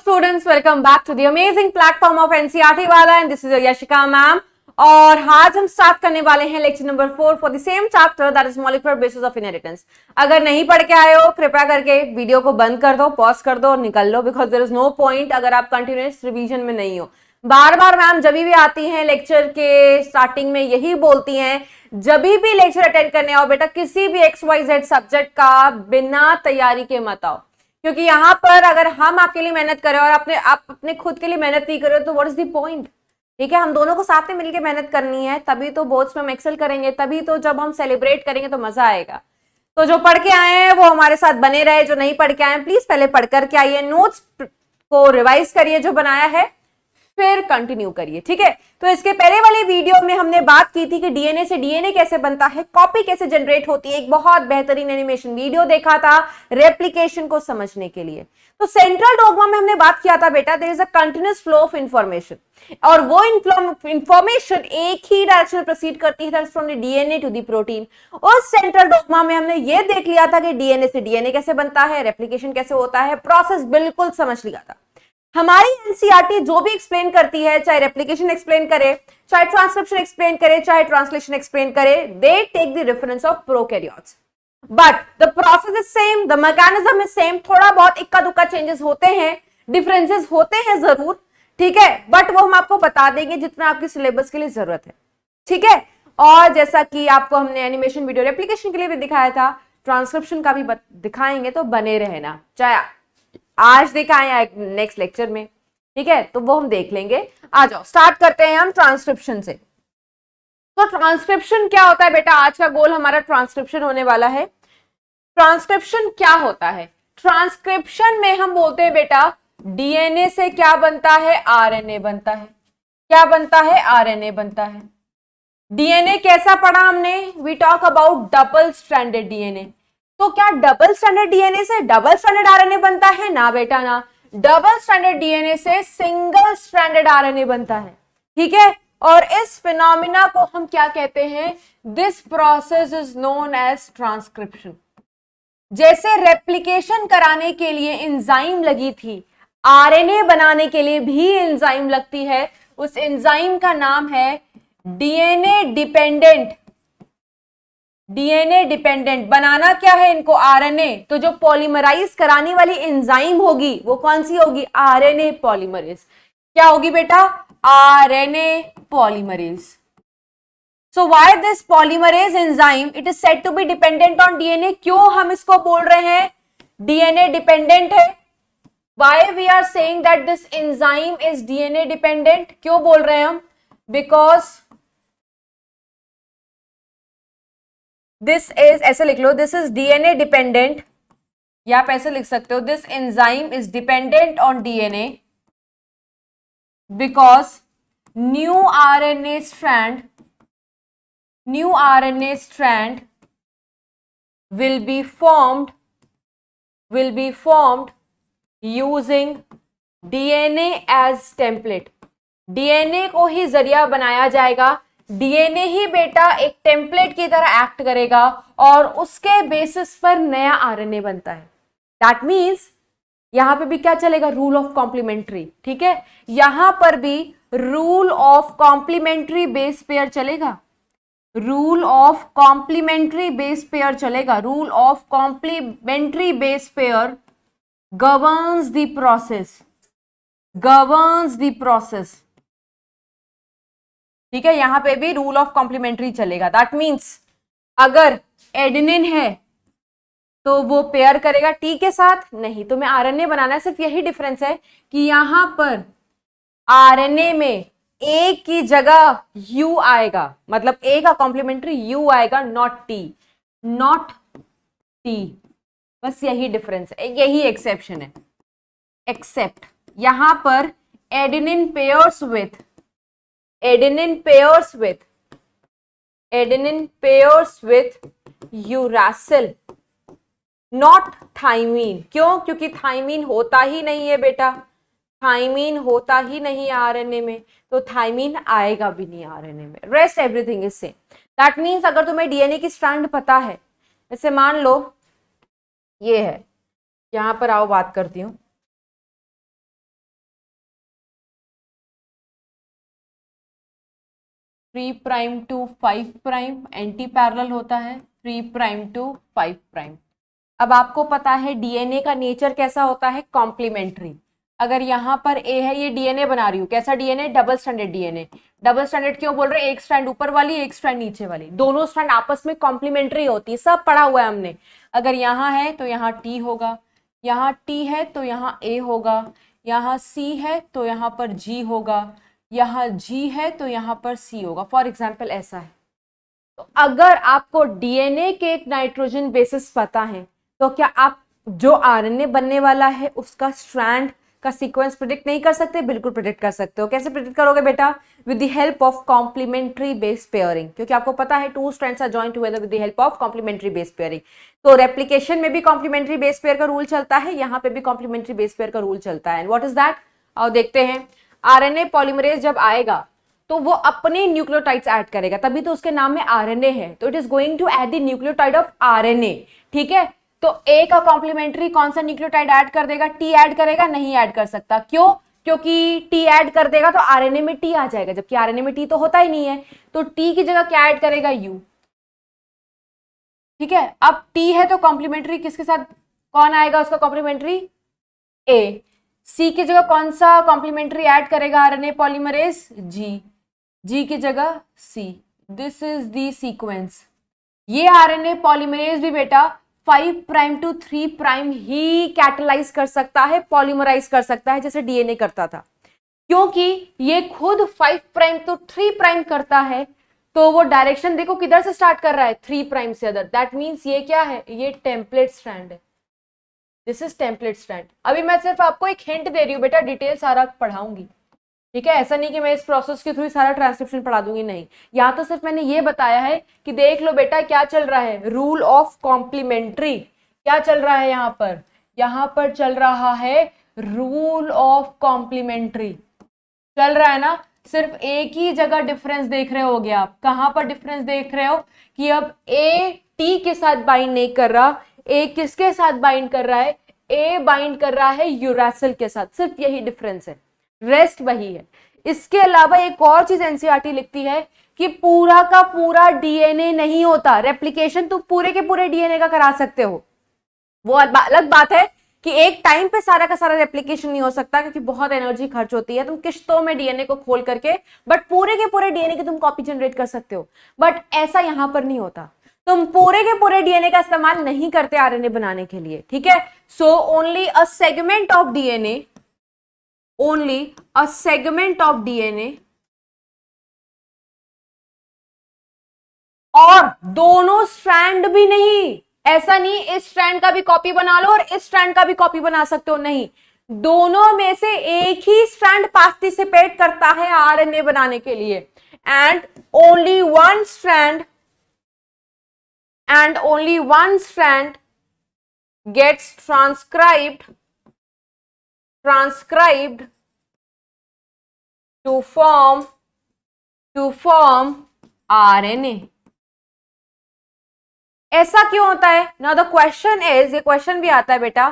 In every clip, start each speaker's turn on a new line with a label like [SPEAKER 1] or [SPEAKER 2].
[SPEAKER 1] students, welcome back to the amazing platform of NCERT वाला and this is your Yashika ma'am. और आज हम start करने वाले हैं lecture number 4 for the same chapter that is molecular basis of inheritance. अगर नहीं पढ़ के आए हो कृपया करके वीडियो को बंद कर दो, पॉज कर दो और निकल लो, because there is no point अगर आप कंटिन्यूअस रिवीजन में नहीं हो। बार बार मैम जब भी आती हैं लेक्चर के स्टार्टिंग में यही बोलती हैं, जब भी लेक्चर अटेंड करने आओ बेटा किसी भी XYZ सब्जेक्ट का बिना तैयारी के मत आओ, क्योंकि यहाँ पर अगर हम आपके लिए मेहनत करें और आप अपने खुद के लिए मेहनत नहीं करें तो व्हाट इज द पॉइंट। ठीक है, हम दोनों को साथ में मिलकर मेहनत करनी है, तभी तो बोर्ड्स में हम एक्सेल करेंगे, तभी तो जब हम सेलिब्रेट करेंगे तो मजा आएगा। तो जो पढ़ के आए हैं वो हमारे साथ बने रहे, जो नहीं पढ़ के आए हैं प्लीज पहले पढ़ करके आइए, नोट्स को रिवाइज करिए जो बनाया है, फिर कंटिन्यू करिए। ठीक है, तो इसके पहले वाली वीडियो में हमने बात की थी कि डीएनए से डीएनए कैसे बनता है, कॉपी कैसे जनरेट होती है, एक बहुत बेहतरीन एनिमेशन वीडियो देखा था रेप्लिकेशन को समझने के लिए। तो सेंट्रल डोग्मा में हमने बात किया था बेटा there is a continuous flow of information, और वो इंफॉर्मेशन एक ही डायरेक्शन में प्रोसीड करती है, from the DNA to the protein. उस सेंट्रल डोग्मा में हमने ये देख लिया था कि डीएनए से डीएनए कैसे बनता है, रेप्लिकेशन कैसे होता है, प्रोसेस बिल्कुल समझ लिया था। हमारी एनसीईआरटी जो भी एक्सप्लेन करती है, चाहे रेप्लिकेशन एक्सप्लेन करे, चाहे ट्रांसक्रिप्शन एक्सप्लेन करे, चाहे ट्रांसलेशन एक्सप्लेन करे, they take the reference of prokaryotes, but the process is same, the mechanism is same. थोड़ा बहुत इक्का दुक्का चेंजेस होते हैं, डिफरेंसेस होते हैं जरूर, ठीक है, बट वो हम आपको बता देंगे जितना आपके सिलेबस के लिए जरूरत है। ठीक है, और जैसा कि आपको हमने एनिमेशन वीडियो रेप्लिकेशन के लिए भी दिखाया था, ट्रांसक्रिप्शन का भी दिखाएंगे, तो बने रहना, चाहे आज दिखाएं या नेक्स्ट लेक्चर में। ठीक है, तो वो हम देख लेंगे। आ जाओ स्टार्ट करते हैं हम ट्रांसक्रिप्शन से। तो ट्रांसक्रिप्शन क्या होता है बेटा, आज का गोल हमारा ट्रांसक्रिप्शन होने वाला है। ट्रांसक्रिप्शन क्या होता है, ट्रांसक्रिप्शन में हम बोलते हैं बेटा डीएनए से क्या बनता है, आरएनए बनता है। क्या बनता है, आरएनए बनता है। डीएनए कैसा पढ़ा हमने, we talk about double stranded DNA. तो क्या डबल स्ट्रैंडेड डीएनए से डबल स्ट्रैंडेड आरएनए बनता है, ना बेटा ना, डबल स्ट्रैंडेड डीएनए से सिंगल स्ट्रैंडेड आरएनए बनता है। ठीक है, और इस फिनोमिना को हम क्या कहते हैं, this process is known as transcription. जैसे रेप्लिकेशन कराने के लिए एंजाइम लगी थी, आरएनए बनाने के लिए भी एंजाइम लगती है, उस एंजाइम का नाम है डीएनए डिपेंडेंट। डीएनए डिपेंडेंट बनाना क्या है इनको, आरएनए। तो जो पॉलीमराइज कराने वाली एंजाइम होगी वो कौन सी होगी, आरएनए पॉलीमरेज। क्या होगी बेटा, RNA polymerase. So why this polymerase enzyme it is said to be dependent on DNA. क्यों हम इसको बोल रहे हैं डीएनए डिपेंडेंट है, why we are saying that this enzyme is DNA dependent, क्यों बोल रहे हैं हम, बिकॉज दिस इज, ऐसे लिख लो, दिस इज डीएनए डिपेंडेंट, या आप ऐसे लिख सकते हो this enzyme is dependent on DNA because new RNA strand will be formed using DNA as template। DNA को ही जरिया बनाया जाएगा, डीएनए ही बेटा एक टेम्पलेट की तरह एक्ट करेगा और उसके बेसिस पर नया आरएनए बनता है। दैट मीन्स यहां पे भी क्या चलेगा, रूल ऑफ कॉम्प्लीमेंट्री। ठीक है, यहां पर भी rule of complementary base pair चलेगा, rule of complementary base pair चलेगा। Rule of complementary base pair governs the process. ठीक है, यहां पे भी रूल ऑफ कॉम्प्लीमेंट्री चलेगा। दैट मीन्स अगर एडेनिन है तो वो पेयर करेगा टी के साथ, नहीं तो मैं आरएनए बनाना है। सिर्फ यही डिफरेंस है कि यहां पर आरएनए में ए की जगह यू आएगा, मतलब ए का कॉम्प्लीमेंट्री यू आएगा, नॉट टी। बस यही डिफरेंस है, यही एक्सेप्शन है। एक्सेप्ट यहां पर adenine pairs with uracil, not thymine. क्यों, क्योंकि थाइमीन होता ही नहीं है बेटा, थाइमीन होता ही नहीं है आरएनए में, तो थाइमीन आएगा भी नहीं आरएनए में। Rest everything is same. That means अगर तुम्हें डीएनए की स्ट्रैंड पता है, जैसे मान लो ये है, यहां पर आओ बात करती हूं, 3 prime to 5 prime, anti parallel होता है 3 प्राइम टू 5 प्राइम। अब आपको पता है डीएनए का नेचर कैसा होता है, कॉम्प्लीमेंट्री। अगर यहाँ पर ए है, ये डीएनए बना रही हूँ, कैसा DNA, double stranded DNA. Double stranded क्यों बोल रहे हैं, एक स्ट्रैंड ऊपर वाली, एक स्ट्रैंड नीचे वाली, दोनों स्ट्रैंड आपस में कॉम्प्लीमेंट्री होती है, सब पढ़ा हुआ है हमने। अगर यहाँ है तो यहाँ टी होगा, यहाँ टी है तो यहाँ ए होगा, यहाँ सी है तो यहाँ पर जी होगा, यहाँ जी है तो यहाँ पर सी होगा। फॉर एग्जाम्पल ऐसा है। तो अगर आपको डीएनए के एक नाइट्रोजन बेसिस पता है तो क्या आप जो आरएनए बनने वाला है उसका स्ट्रैंड का सीक्वेंस प्रिडिक्ट नहीं कर सकते? बिल्कुल प्रिडिक्ट कर सकते हो। कैसे प्रिडिक्ट करोगे बेटा? With the help of complementary base pairing, क्योंकि आपको पता है two strands are joined together with the help of complementary base pairing. तो रेप्लिकेशन में भी कॉम्प्लीमेंट्री बेस पेयर का रूल चलता है, यहाँ पे भी कॉम्प्लीमेंट्री बेस पेयर का रूल चलता है। And what is that? आओ देखते हैं। आरएनए पॉलीमरेज जब आएगा तो वो अपने न्यूक्लियोटाइड्स ऐड करेगा, तभी तो उसके नाम में आरएनए है। तो it is going to add the nucleotide of RNA, ठीक है। तो ए का कॉम्प्लीमेंट्री कौन सा न्यूक्लियोटाइड ऐड कर देगा? टी ऐड करेगा? नहीं ऐड कर सकता। क्यों? क्योंकि टी ऐड कर देगा तो आरएनए में टी आ जाएगा, जबकि आरएनए में टी तो होता ही नहीं है। तो टी की जगह क्या ऐड करेगा? यू, ठीक है। अब टी है तो कॉम्प्लीमेंट्री किसके साथ, कौन आएगा उसका कॉम्प्लीमेंट्री? ए। सी की जगह कौन सा कॉम्प्लीमेंट्री ऐड करेगा आरएनए पॉलीमरेज? जी। जी की जगह C. This is the sequence. ये आरएनए पॉलीमरेज भी बेटा 5 प्राइम टू 3 प्राइम ही कैटलाइज कर सकता है, पॉलीमराइज कर सकता है, जैसे डीएनए करता था। क्योंकि ये खुद 5 प्राइम टू 3 प्राइम करता है, तो वो डायरेक्शन देखो किधर से स्टार्ट कर रहा है, 3 प्राइम से अदर। दैट मीन्स ये क्या है? ये टेम्पलेट स्ट्रैंड है। This is template strand. अभी मैं सिर्फ आपको एक हिंट दे रही हूँ बेटा, डिटेल सारा पढ़ाऊंगी, ठीक है। ऐसा नहीं कि मैं इस प्रोसेस के थ्रू सारा ट्रांसक्रिप्शन पढ़ा दूंगी, नहीं। यहाँ तो सिर्फ मैंने ये बताया है कि देख लो बेटा क्या चल रहा है, रूल ऑफ कॉम्प्लीमेंट्री। क्या चल रहा है यहाँ पर? यहाँ पर चल रहा है रूल ऑफ कॉम्प्लीमेंट्री, चल रहा है ना। सिर्फ एक ही जगह डिफरेंस देख रहे होगे आप। कहाँ पर डिफरेंस देख रहे हो? कि अब ए टी के साथ बाइंड नहीं कर रहा, ए किसके साथ बाइंड कर रहा है? ए बाइंड कर रहा है यूरासिल के साथ, सिर्फ यही डिफरेंस है, रेस्ट वही है। इसके अलावा एक और चीज एनसीईआरटी लिखती है कि पूरा का पूरा डीएनए नहीं होता। रेप्लिकेशन तो पूरे के पूरे डीएनए का करा सकते हो, वो अलग बात है कि एक टाइम पे सारा का सारा रेप्लिकेशन नहीं हो सकता, क्योंकि बहुत एनर्जी खर्च होती है। तुम किश्तों में डीएनए को खोल करके, बट पूरे के पूरे डीएनए की तुम कॉपी जनरेट कर सकते हो, बट ऐसा यहां पर नहीं होता। तुम पूरे के पूरे डीएनए का इस्तेमाल नहीं करते आरएनए बनाने के लिए, ठीक है। So only a segment of DNA, only a segment of DNA, और दोनों स्ट्रैंड भी नहीं। ऐसा नहीं इस स्ट्रैंड का भी कॉपी बना लो और इस स्ट्रैंड का भी कॉपी बना सकते हो, नहीं। दोनों में से एक ही स्ट्रैंड पार्टिसिपेट करता है आरएनए बनाने के लिए, and only one strand gets transcribed to form RNA। ऐसा क्यों होता है? Now the question is, ये क्वेश्चन भी आता है बेटा,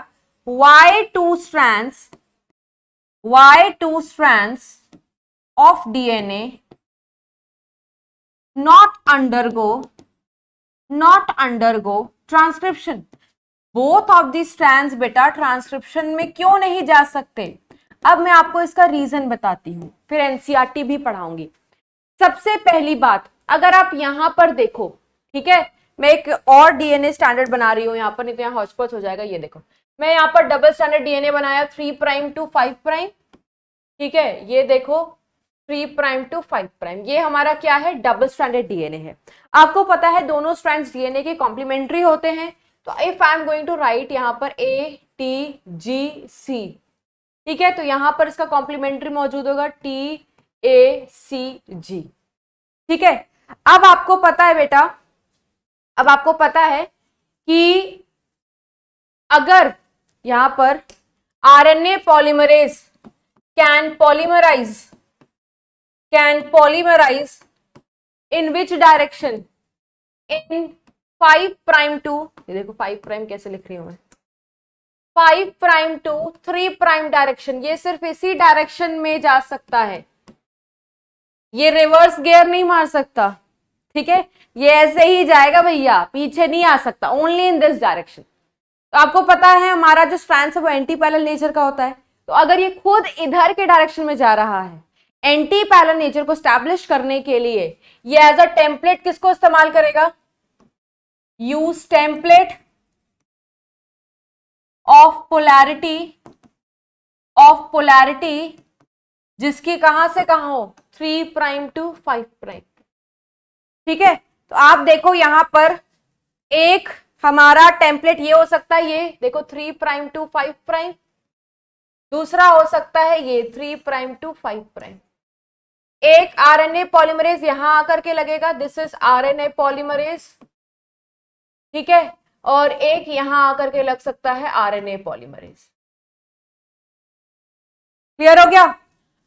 [SPEAKER 1] why two strands of DNA not undergo transcription? Both of the strands बेटा ट्रांसक्रिप्शन में क्यों नहीं जा सकते? अब मैं आपको इसका रीजन बताती हूं, फिर एनसीईआरटी भी पढ़ाऊंगी। सबसे पहली बात, अगर आप यहां पर देखो, ठीक है, मैं एक और डीएनए स्टैंडर्ड बना रही हूं यहां पर, नहीं तो यहां हॉचपॉच हो जाएगा। ये देखो, मैं यहां पर डबल स्टैंडर्ड डीएनए बनाया 3 प्राइम टू 5 प्राइम, ठीक है। ये देखो 3 प्राइम टू 5 प्राइम, ये हमारा क्या है? डबल स्टैंडर्ड डीएनए है। आपको पता है दोनों स्ट्रैंड्स डीएनए के कॉम्प्लीमेंट्री होते हैं। तो if I am going to write यहाँ पर ए टी जी सी, ठीक है, तो यहां पर इसका कॉम्प्लीमेंट्री मौजूद होगा टी ए सी जी, ठीक है। अब आपको पता है बेटा, अब आपको पता है कि अगर यहां पर RNA polymerase can polymerize in which direction? In 5 prime to, ये देखो 5 प्राइम कैसे लिख रही हूं मैं, 5 प्राइम टू 3 प्राइम डायरेक्शन। ये सिर्फ इसी डायरेक्शन में जा सकता है, ये रिवर्स गियर नहीं मार सकता, ठीक है, ये ऐसे ही जाएगा भैया, पीछे नहीं आ सकता, ओनली इन दिस डायरेक्शन। तो आपको पता है हमारा जो स्ट्रैंड है वो एंटी पैरेलल नेचर का होता है, तो अगर ये खुद इधर के डायरेक्शन में जा रहा है, एंटी पैरेलल नेचर को स्टैब्लिश करने के लिए ये एज अ टेम्पलेट किसको इस्तेमाल करेगा, यूज टेम्पलेट ऑफ पोलैरिटी जिसकी कहां से कहां हो, 3 प्राइम टू 5 प्राइम, ठीक है। तो आप देखो यहां पर एक हमारा टेम्पलेट ये हो सकता है, ये देखो 3 प्राइम टू 5 प्राइम, दूसरा हो सकता है ये 3 प्राइम टू 5 प्राइम। एक आरएनए पॉलीमरेज यहां आकर के लगेगा, दिस इज आरएनए पॉलीमरेज, ठीक है, और एक यहां आकर के लग सकता है आरएनए पॉलीमरेज। क्लियर हो गया।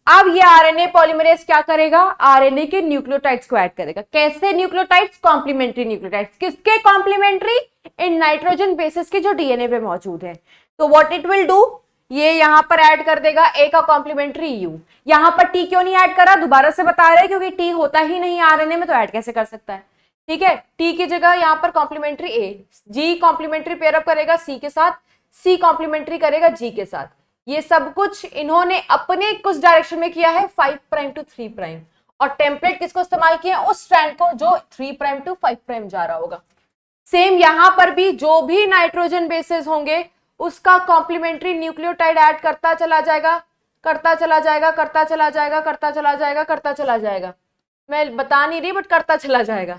[SPEAKER 1] अब ये आरएनए पॉलीमरेज क्या करेगा, आरएनए के न्यूक्लियोटाइड्स को ऐड करेगा। कैसे न्यूक्लियोटाइड्स, कॉम्प्लीमेंट्री न्यूक्लियोटाइड्स। किसके कॉम्प्लीमेंट्री, इन नाइट्रोजन बेसिस के जो डीएनए पे मौजूद है। तो व्हाट इट विल डू, ये यहां पर ऐड कर देगा ए का कॉम्प्लीमेंट्री यू। यहां पर टी क्यों नहीं ऐड करा, दोबारा से बता रहे, क्योंकि टी होता ही नहीं आरएनए में, तो ऐड कैसे कर सकता है, ठीक है। टी की जगह यहां पर कॉम्प्लीमेंट्री ए, जी कॉम्प्लीमेंट्री पेयरअप करेगा सी के साथ, सी कॉम्प्लीमेंट्री करेगा जी के साथ। ये सब कुछ इन्होंने अपने कुछ डायरेक्शन में किया है, 5 प्राइम टू 3 प्राइम, और टेम्पलेट किसको इस्तेमाल किया, उस स्ट्रैंड को जो 3 प्राइम टू 5 प्राइम जा रहा होगा। सेम यहां पर भी जो भी नाइट्रोजन बेसिस होंगे उसका कॉम्प्लीमेंट्री न्यूक्लियोटाइड ऐड करता चला जाएगा, करता चला जाएगा, करता चला जाएगा, करता चला जाएगा, करता चला जाएगा। मैं बता नहीं रही बट करता चला जाएगा,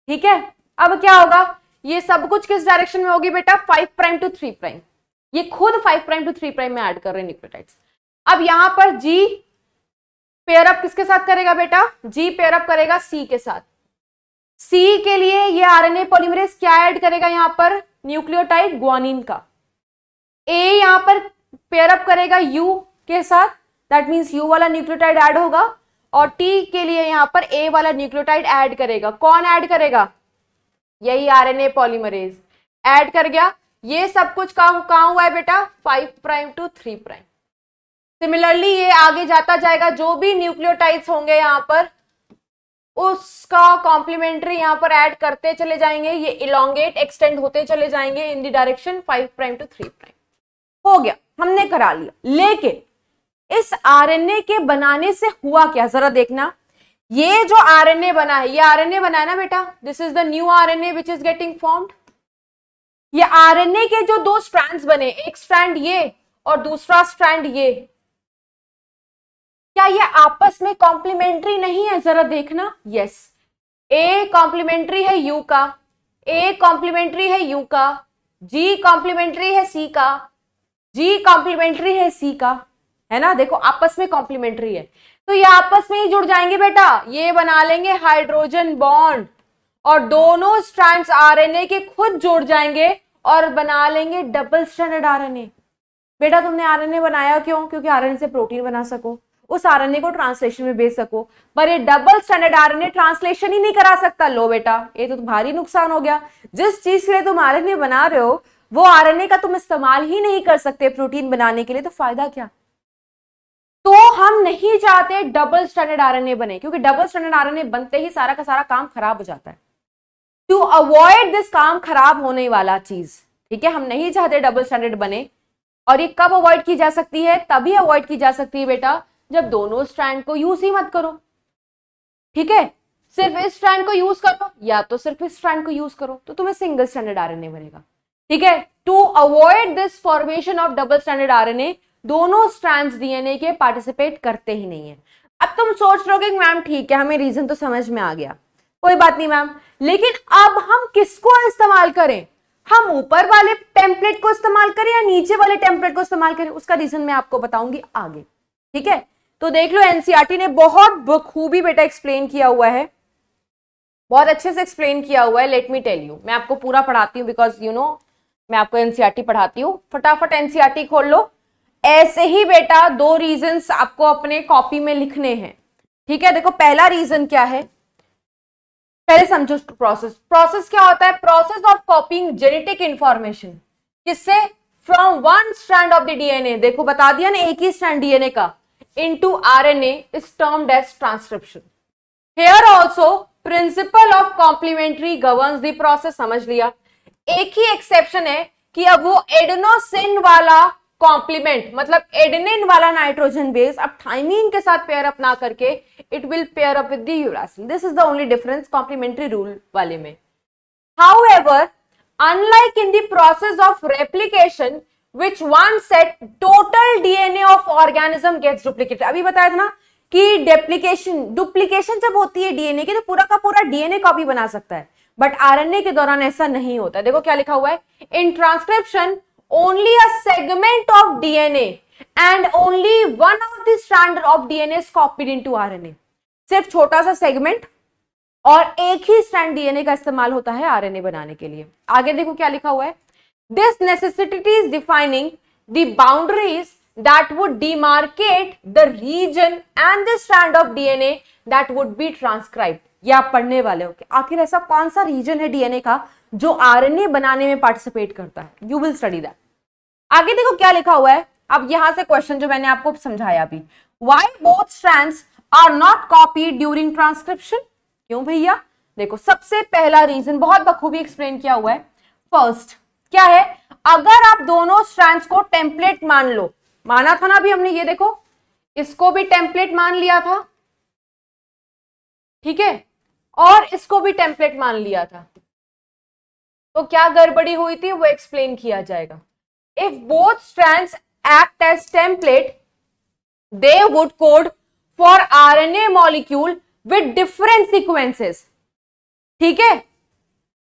[SPEAKER 1] ठीक है। अब क्या होगा, ये सब कुछ किस डायरेक्शन में होगी बेटा, 5 प्राइम टू 3 प्राइम। ये खुद 5 प्राइम टू 3 प्राइम में ऐड कर रहे हैं न्यूक्लियोटाइड्स। अब यहां पर जी पेयरअप किसके साथ करेगा बेटा, जी पेयरअप करेगा सी के साथ। सी के लिए ये आरएनए पॉलीमरेज क्या ऐड करेगा, यहां पर न्यूक्लियोटाइड ग्वानिन का। ए यहां पर पेयरअप करेगा यू के साथ, दैट मींस यू वाला न्यूक्लियोटाइड ऐड होगा, और टी के लिए यहां पर ए वाला न्यूक्लियोटाइड ऐड करेगा। कौन ऐड करेगा, यही आरएनए पॉलीमरेज ऐड कर गया। ये सब कुछ कहां हुआ है बेटा, 5 प्राइम टू 3 प्राइम। सिमिलरली ये आगे जाता जाएगा, जो भी न्यूक्लियोटाइड्स होंगे यहां पर उसका कॉम्प्लीमेंट्री यहां पर ऐड करते चले जाएंगे, ये इलोंगेट एक्सटेंड होते चले जाएंगे in the direction 5 prime to 3 prime. हो गया, हमने करा लिया। लेकिन इस आरएनए के बनाने से हुआ क्या, जरा देखना। ये जो आरएनए बना है, ये आरएनए बना है ना बेटा, this is the new RNA which is getting formed. ये आरएनए के जो दो स्ट्रैंड्स बने, एक स्ट्रैंड ये और दूसरा स्ट्रैंड ये, क्या ये आपस में कॉम्प्लीमेंट्री नहीं है, जरा देखना। यस, ए कॉम्प्लीमेंट्री है यू का, ए कॉम्प्लीमेंट्री है यू का, जी कॉम्प्लीमेंट्री है सी का, जी कॉम्प्लीमेंट्री है सी का, है ना। देखो आपस में कॉम्प्लीमेंट्री है, तो ये आपस में ही जुड़ जाएंगे बेटा, ये बना लेंगे हाइड्रोजन बॉन्ड, और दोनों स्ट्रैंड्स आरएनए के खुद जुड़ जाएंगे और बना लेंगे डबल स्ट्रैंडेड आरएनए। बेटा तुमने आरएनए बनाया क्यों, क्योंकि आरएनए से प्रोटीन बना सको, उस आरएनए को ट्रांसलेशन में भेज सको, पर ये डबल स्टैंडर्ड आरएनए ट्रांसलेशन ही नहीं करा सकता। लो बेटा, ये तो भारी नुकसान हो गया। जिस चीज के लिए तुम आरएनए बना रहे हो वो आरएनए का तुम इस्तेमाल ही नहीं कर सकते प्रोटीन बनाने के लिए, तो फायदा क्या। तो हम नहीं चाहते डबल स्टैंडर्ड आरएनए बने, क्योंकि डबल स्टैंडर्ड आरएनए बनते ही सारा का सारा काम खराब हो जाता है। टू अवॉइड दिस काम खराब होने वाला चीज, ठीक है, हम नहीं चाहते डबल स्टैंडर्ड बने। और ये कब अवॉइड की जा सकती है, तभी अवॉइड की जा सकती है बेटा जब दोनों स्ट्रैंड को यूज ही मत करो, ठीक है। सिर्फ इस स्ट्रैंड को यूज करो या तो सिर्फ इस स्ट्रैंड को यूज करो, तो तुम्हें सिंगल स्टैंडर्ड आरएनए बनेगा, ठीक है। To avoid this formation of double standard RNA, दोनों स्ट्रैंड्स डीएनए के पार्टिसिपेट करते ही नहीं है। अब तुम सोच रहोगे मैम ठीक है, हमें रीजन तो समझ में आ गया, कोई बात नहीं मैम, लेकिन अब हम किसको इस्तेमाल करें, हम ऊपर वाले टेम्पलेट को इस्तेमाल करें या नीचे वाले टेम्पलेट को इस्तेमाल करें, उसका रीजन मैं आपको बताऊंगी आगे, ठीक है। तो देख लो, एनसीईआरटी ने बहुत बखूबी बेटा एक्सप्लेन किया हुआ है, बहुत अच्छे से एक्सप्लेन किया हुआ है। लेट मी टेल यू, मैं आपको पूरा पढ़ाती हूँ बिकॉज यू नो मैं आपको एनसीईआरटी पढ़ाती हूँ। फटाफट एनसीईआरटी खोल लो। ऐसे ही बेटा दो रीजंस आपको अपने कॉपी में लिखने हैं, ठीक है। देखो पहला रीजन क्या है, पहले समझो प्रोसेस। प्रोसेस क्या होता है, process of copying genetic information, किससे, from one strand of the DNA. देखो बता दिया ना, एक ही स्ट्रैंड डीएनए का, into RNA is termed as transcription. Here also principle of complementary governs the process. समझ लिया. एक ही एक्सेप्शन है कि अब वो एडेनोसिन वाला कॉम्प्लीमेंट मतलब एडेनिन वाला नाइट्रोजन बेस अब थाइमीन के साथ पेयर अप ना करके it will pair up with the uracil. This is the only difference complementary rule वाले में. However, unlike in the process of replication, which one set total DNA of organism gets duplicated. अभी बताया था ना कि duplication जब होती है डीएनए की तो पूरा का पूरा डीएनए कॉपी बना सकता है, बट आरएनए के दौरान ऐसा नहीं होता. देखो क्या लिखा हुआ है, in transcription only a segment of DNA and only one of the strand of DNA is copied into RNA. सिर्फ छोटा सा सेगमेंट और एक ही स्ट्रैंड डीएनए का इस्तेमाल होता है आरएनए बनाने के लिए. आगे देखो क्या लिखा हुआ है, this necessity is defining the boundaries that would demarcate the region and the strand of DNA that would be transcribed. ये आप पढ़ने वाले हो कि आखिर ऐसा कौन सा रीजन है डीएनए का जो आरएनए बनाने में पार्टिसिपेट करता है. You will study that. आगे देखो क्या लिखा हुआ है. अब यहां से क्वेश्चन जो मैंने आपको समझाया अभी, why both strands are not copied during transcription. क्यों भैया, देखो सबसे पहला रीजन बहुत बखूबी एक्सप्लेन किया हुआ है. फर्स्ट क्या है, अगर आप दोनों स्ट्रैंड्स को टेम्पलेट मान लो, माना था ना अभी हमने, ये देखो इसको भी टेम्पलेट मान लिया था, ठीक है, और इसको भी टेम्पलेट मान लिया था, तो क्या गड़बड़ी हुई थी वो एक्सप्लेन किया जाएगा. If both strands act as template they would code for RNA molecule with different sequences. ठीक है,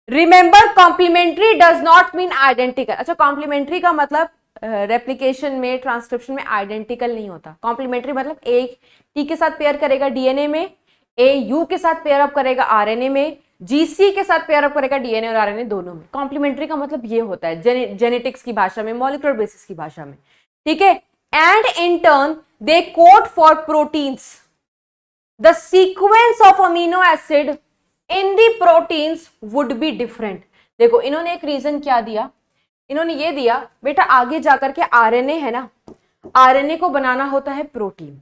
[SPEAKER 1] remember complementary does not mean identical. अच्छा, कॉम्प्लीमेंट्री का मतलब रेप्लिकेशन में ट्रांसक्रिप्शन में आइडेंटिकल नहीं होता. कॉम्प्लीमेंट्री मतलब एक टी के साथ पेयर करेगा डीएनए में, ए यू के साथ पेयर अप करेगा आरएनए में, जीसी के साथ पेयर अप करेगा डीएनए और आरएनए दोनों में. कॉम्प्लीमेंट्री का मतलब ये होता है जेनेटिक्स की भाषा में, मॉलिक्यूलर बेसिस की भाषा में. ठीक है, and in turn they code for proteins. The sequence of amino acid in the proteins would be different. देखो इन्होंने एक रीजन क्या दिया, इन्होंने ये दिया बेटा आगे जाकर के आरएनए है ना, आरएनए को बनाना होता है प्रोटीन.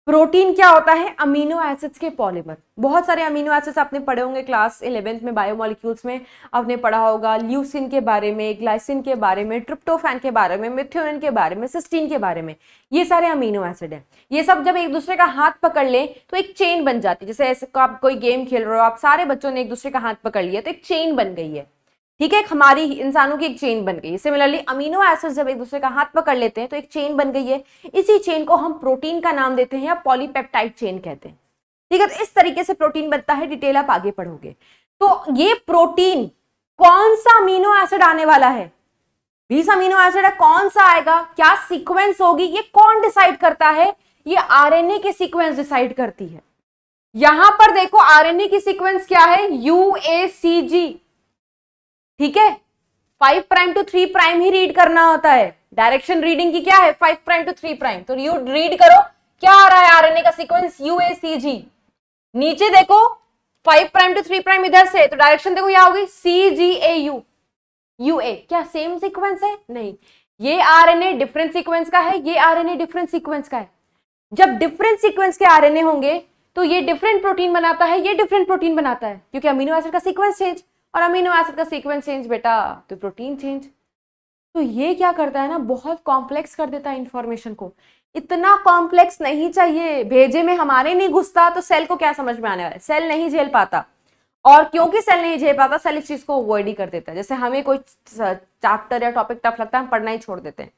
[SPEAKER 1] प्रोटीन क्या होता है, अमीनो एसिड्स के पॉलीमर. बहुत सारे अमीनो एसिड्स आपने पढ़े होंगे क्लास 11th में बायोमोलिक्यूल्स में, आपने पढ़ा होगा ल्यूसिन के बारे में, ग्लाइसिन के बारे में, ट्रिप्टोफैन के बारे में, मिथ्योनिन के बारे में, सिस्टीन के बारे में. ये सारे अमीनो एसिड हैं. ये सब जब एक दूसरे का हाथ पकड़ ले तो एक चेन बन जाती है. जैसे ऐसे आप कोई गेम खेल रहे हो, आप सारे बच्चों ने एक दूसरे का हाथ पकड़ लिया तो एक चेन बन गई है. ठीक है, हमारी इंसानों की एक चेन बन गई है. सिमिलरली अमीनो एसिड्स जब एक दूसरे का हाथ पकड़ लेते हैं तो एक चेन बन गई है. इसी चेन को हम प्रोटीन का नाम देते हैं या पॉलीपेप्टाइड चेन कहते हैं. ठीक है, तो इस तरीके से प्रोटीन बनता है. डिटेल आप आगे पढ़ोगे. तो ये प्रोटीन कौन सा अमीनो एसिड आने वाला है, 20 अमीनो एसिड है, कौन सा आएगा, क्या सीक्वेंस होगी, ये कौन डिसाइड करता है, ये आरएनए की सीक्वेंस डिसाइड करती है. यहां पर देखो आरएनए की सीक्वेंस क्या है, यूएसीजी. ठीक है, 5 प्राइम टू 3 प्राइम ही रीड करना होता है. डायरेक्शन रीडिंग की क्या है, 5 प्राइम टू 3 प्राइम. तो यू रीड करो क्या आ रहा है आरएनए का सीक्वेंस, यूएसीजी. नीचे देखो 5 प्राइम टू 3 प्राइम इधर से, तो डायरेक्शन देखो क्या होगी, सीजीएयू. यूए क्या सेम सीक्वेंस है, नहीं. ये आरएनए डिफरेंट सीक्वेंस का है, ये आरएनए डिफरेंट सीक्वेंस का है. जब डिफरेंट सीक्वेंस के आरएनए होंगे तो ये डिफरेंट प्रोटीन बनाता है, ये डिफरेंट प्रोटीन बनाता है, क्योंकि अमीनो एसिड का सीक्वेंस चेंज, और अमीनो एसिड का सीक्वेंस चेंज बेटा तो प्रोटीन चेंज. तो ये क्या करता है ना, बहुत कॉम्प्लेक्स कर देता है इंफॉर्मेशन को. इतना कॉम्प्लेक्स नहीं चाहिए, भेजे में हमारे नहीं घुसता तो सेल को क्या समझ में आने वाला है. सेल नहीं झेल पाता, और क्योंकि सेल नहीं झेल पाता सेल इस चीज को अवॉइड ही कर देता है. जैसे हमें कोई चैप्टर या टॉपिक टफ लगता है, हम पढ़ना ही छोड़ देते हैं.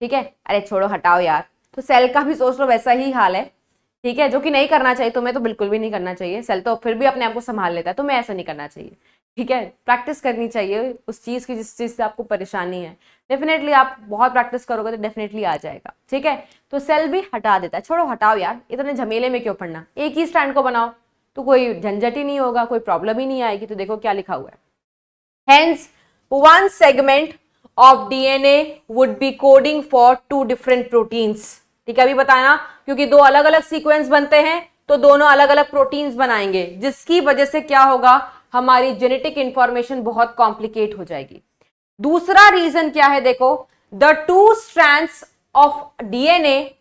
[SPEAKER 1] ठीक है, अरे छोड़ो हटाओ यार. तो सेल का भी सोच लो वैसा ही हाल है. ठीक है, जो कि नहीं करना चाहिए, तुम्हें तो बिल्कुल भी नहीं करना चाहिए. सेल तो फिर भी अपने आप को संभाल लेता है, तुम्हें ऐसा नहीं करना चाहिए. ठीक है, प्रैक्टिस करनी चाहिए उस चीज की जिस चीज से आपको परेशानी है. डेफिनेटली आप बहुत प्रैक्टिस करोगे तो डेफिनेटली आ जाएगा. ठीक है, तो सेल भी हटा देता है. छोड़ो हटाओ यार, इतने झमेले में क्यों पढ़ना, एक ही स्टैंड को बनाओ तो कोई झंझट ही नहीं होगा, कोई प्रॉब्लम ही नहीं आएगी. तो देखो क्या लिखा हुआ है, hence one segment of DNA would be coding for 2 different proteins. ठीक है, अभी बताना, क्योंकि 2 अलग अलग सीक्वेंस बनते हैं तो दोनों अलग अलग प्रोटीन्स बनाएंगे, जिसकी वजह से क्या होगा, हमारी जेनेटिक इंफॉर्मेशन बहुत कॉम्प्लिकेट हो जाएगी. दूसरा रीजन क्या है, देखो द 2 स्ट्रैंड्स ऑफ डीएनए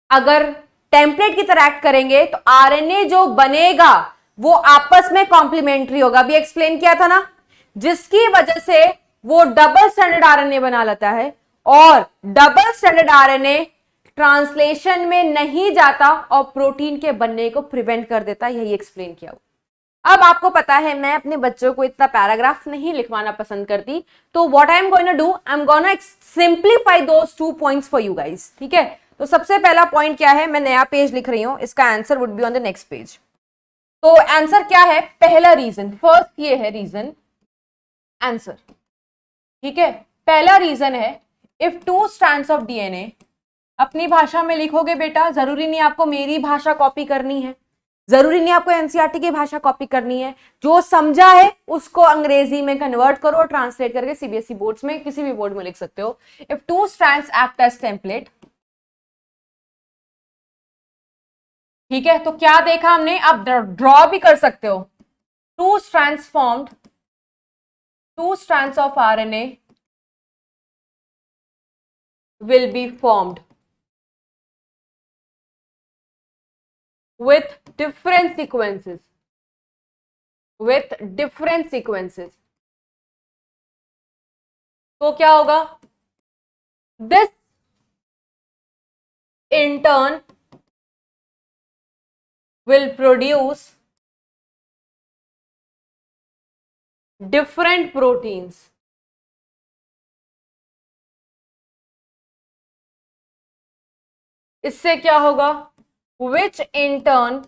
[SPEAKER 1] अगर टेम्पलेट की तरह एक्ट करेंगे तो आरएनए जो बनेगा वो आपस में कॉम्प्लीमेंट्री होगा, अभी एक्सप्लेन किया था ना, जिसकी वजह से वो डबल स्टैंडर्ड आरएनए बना लेता है और डबल स्टैंडर्ड आरएनए ट्रांसलेशन में नहीं जाता और प्रोटीन के बनने को प्रिवेंट कर देता है, यही एक्सप्लेन किया हुआ। अब आपको पता है मैं अपने बच्चों को इतना पैराग्राफ नहीं लिखवाना पसंद करती, तो what I am going to do, I am gonna simplify those 2 points for you guys, ठीक है। तो सबसे पहला पॉइंट क्या है, मैं नया पेज लिख रही हूं, इसका answer would be on the next page. तो आंसर क्या है, पहला रीजन, फर्स्ट ये है रीजन आंसर, ठीक है। पहला रीजन है इफ 2 स्ट्रैंड्स ऑफ डीएनए, अपनी भाषा में लिखोगे बेटा, जरूरी नहीं आपको मेरी भाषा कॉपी करनी है, जरूरी नहीं आपको एनसीईआरटी की भाषा कॉपी करनी है, जो समझा है उसको अंग्रेजी में कन्वर्ट करो और ट्रांसलेट करके सीबीएसई बोर्ड्स में किसी भी बोर्ड में लिख सकते हो। If 2 strands act as template, ठीक है, तो क्या देखा हमने, आप ड्रॉ भी कर सकते हो, 2 strands formed, 2 strands of RNA will be formed with different sequences, with different sequences, तो क्या होगा, this in turn will produce different proteins, इससे क्या होगा, which in turn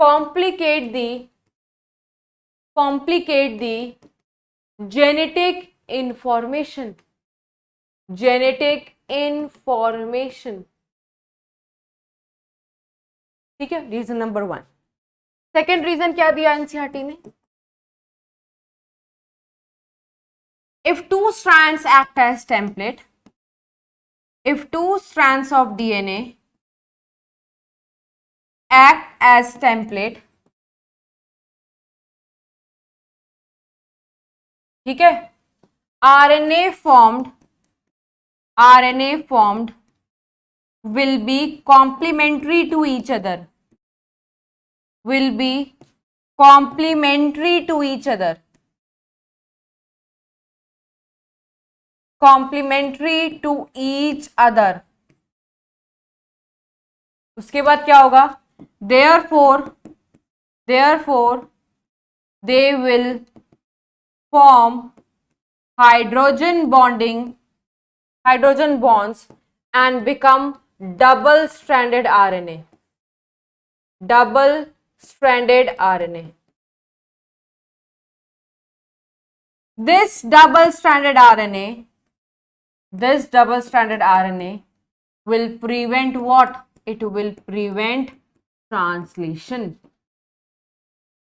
[SPEAKER 1] complicate the genetic information, ठीक है, रीजन नंबर 1। सेकेंड रीजन क्या दिया एनसीईआरटी ने, if 2 strands act as template, if 2 strands of DNA act as template, ठीक है, RNA formed will be complementary to each other, will be complementary to each other, complementary to each other, उसके बाद क्या होगा, therefore they will form hydrogen bonds and become double stranded RNA, this double stranded RNA will prevent what, it will prevent translation,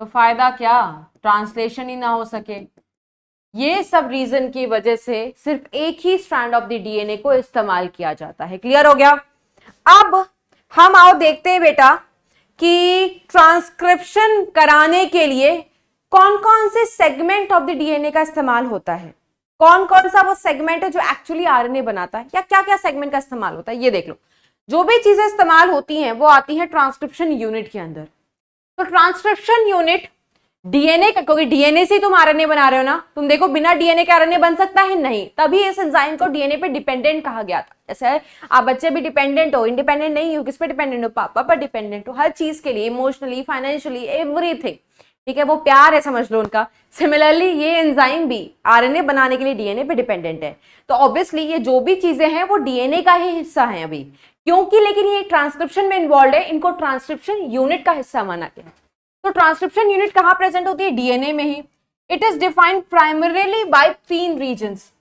[SPEAKER 1] तो फायदा क्या, translation ही ना हो सके। ये सब रीजन की वजह से सिर्फ एक ही स्ट्रैंड ऑफ द डीएनए को इस्तेमाल किया जाता है, क्लियर हो गया। अब हम आओ देखते हैं बेटा कि ट्रांसक्रिप्शन कराने के लिए कौन कौन से सेगमेंट ऑफ द डीएनए का इस्तेमाल होता है, कौन कौन सा वो सेगमेंट है जो एक्चुअली आरएनए बनाता है, या क्या क्या सेगमेंट का इस्तेमाल होता है, ये देख लो। जो भी चीजें इस्तेमाल होती हैं वो आती है ट्रांसक्रिप्शन यूनिट के अंदर। तो ट्रांसक्रिप्शन यूनिट डीएनए का, क्योंकि डीएनए से तुम आरएनए बना रहे हो ना, तुम देखो बिना डीएनए के आरएनए बन सकता है नहीं, तभी इस एंजाइम को डीएनए पे डिपेंडेंट कहा गया था। जैसे आप बच्चे भी डिपेंडेंट हो, इंडिपेंडेंट नहीं हो, किस पे डिपेंडेंट हो, पापा पर डिपेंडेंट हो, हर चीज के लिए, इमोशनली, फाइनेंशियली, एवरीथिंग, ठीक है, वो प्यार है समझ लो उनका। सिमिलरली ये एंजाइम भी आरएनए बनाने के लिए डीएनए पे डिपेंडेंट है, तो ऑब्वियसली ये जो भी चीजें हैं वो डीएनए का ही हिस्सा है अभी, क्योंकि लेकिन ये ट्रांसक्रिप्शन में इन्वॉल्व है, इनको ट्रांसक्रिप्शन यूनिट का हिस्सा माना गया। तो ट्रांसक्रिप्शन यूनिट कहां प्रेजेंट होती है, डीएनए में ही। It is defined primarily by 3 regions.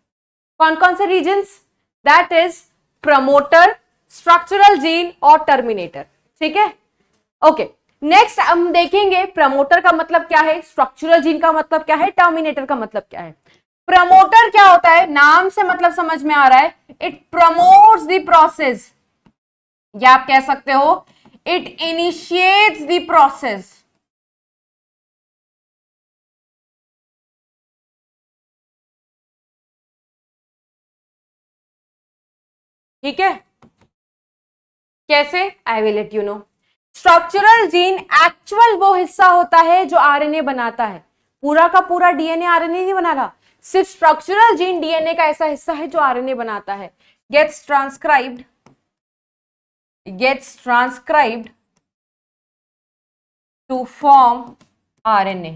[SPEAKER 1] कौन कौन से regions, that is promoter, structural gene और टर्मिनेटर, ठीक है, ओके। नेक्स्ट हम देखेंगे प्रमोटर का मतलब क्या है, स्ट्रक्चरल जीन का मतलब क्या है, टर्मिनेटर का मतलब क्या है। प्रमोटर क्या होता है, नाम से मतलब समझ में आ रहा है, इट प्रमोट्स द प्रोसेस, या आप कह सकते हो इट इनिशिएट्स द प्रोसेस, ठीक है, कैसे? I will let you know. Structural gene actual वो हिस्सा होता है जो आरएनए बनाता है, पूरा का पूरा डीएनए आरएनए नहीं बना रहा, सिर्फ स्ट्रक्चरल जीन डीएनए का ऐसा हिस्सा है जो आरएनए बनाता है। Gets transcribed to form RNA.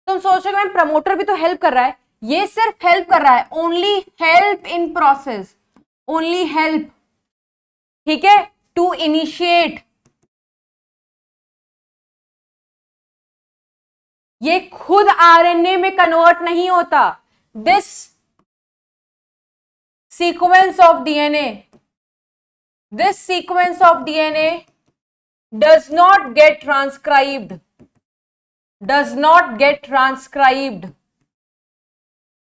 [SPEAKER 1] तुम सोच रहे हो मैम प्रमोटर भी तो हेल्प कर रहा है, ये सिर्फ हेल्प कर रहा है, only help in process, only help, ठीक है, टू इनिशिएट। ये खुद आरएनए में कन्वर्ट नहीं होता। This sequence of DNA does not get transcribed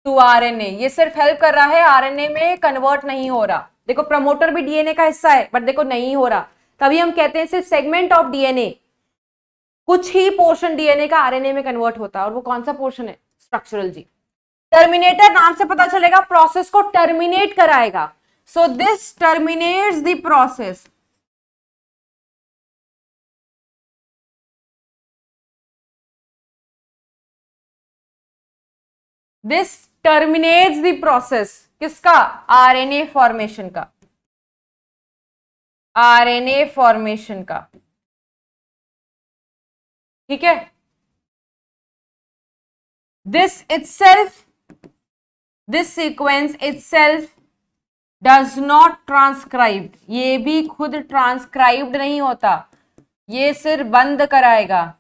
[SPEAKER 1] to RNA। ये सिर्फ हेल्प कर रहा है, आरएनए में कन्वर्ट नहीं हो रहा। देखो प्रमोटर भी डीएनए का हिस्सा है, बट देखो नहीं हो रहा, तभी हम कहते हैं सिर्फ सेगमेंट ऑफ डीएनए, कुछ ही पोर्शन डीएनए का आरएनए में कन्वर्ट होता है, और वो कौन सा पोर्शन है? स्ट्रक्चरल जी। टर्मिनेटर नाम से पता चलेगा प्रोसेस को टर्मिनेट कराएगा, so this terminates the process. This terminates the process किसका? आरएनए फॉर्मेशन का, आरएनए फॉर्मेशन का, ठीक है। This sequence itself does not transcribed, ये भी खुद ट्रांसक्राइब्ड नहीं होता, ये सिर्फ बंद कराएगा,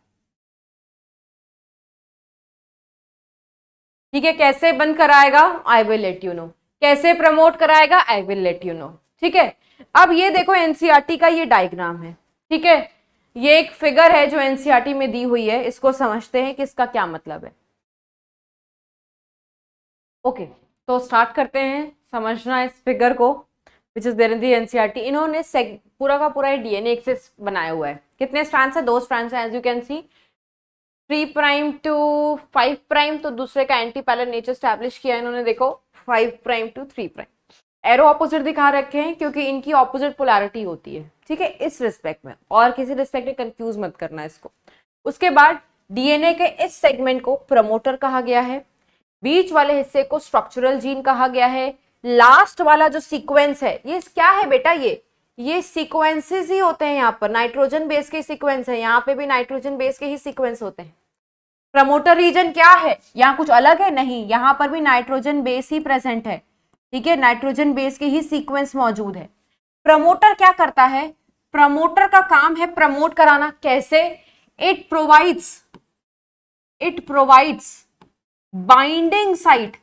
[SPEAKER 1] ठीक है। कैसे बंद कराएगा? I will let you know. कैसे प्रमोट कराएगा? I will let you know, ठीक है। अब ये देखो एनसीईआरटी का ये डायग्राम है, ठीक है, ये एक फिगर है जो एनसीईआरटी में दी हुई है, इसको समझते हैं कि इसका क्या मतलब है। ओके, तो स्टार्ट करते हैं समझना इस फिगर को, which is there in the NCERT. इन्होंने पूरा का पूरा डीएनए एक से बनाया हुआ है। कितने स्ट्रैंड्स है? 2 स्ट्रैंड्स है, as you can see, 3 prime to 5 prime, तो दूसरे का एंटी पैरेलल नेचर स्टैब्लिश किया इन्होंने, देखो 5 prime to 3 prime. Arrow opposite दिखा रखे हैं क्योंकि इनकी ऑपोजिट पोलैरिटी होती है, ठीक है, इस रिस्पेक्ट में, और किसी रिस्पेक्ट में कंफ्यूज मत करना इसको। उसके बाद डीएनए के इस सेगमेंट को प्रमोटर कहा गया है, बीच वाले हिस्से को स्ट्रक्चरल जीन कहा गया है, लास्ट वाला जो सीक्वेंस है ये क्या है बेटा? ये सीक्वेंसेस ही होते हैं, यहाँ पर नाइट्रोजन बेस के सीक्वेंस है, यहाँ पे भी नाइट्रोजन बेस के ही सीक्वेंस होते हैं। प्रमोटर रीजन क्या है? यहाँ कुछ अलग है? नहीं, यहाँ पर भी नाइट्रोजन बेस ही प्रेजेंट है, ठीक है, नाइट्रोजन बेस के ही सीक्वेंस मौजूद है। प्रमोटर क्या करता है? प्रमोटर का काम है प्रमोट कराना। कैसे? It provides binding site.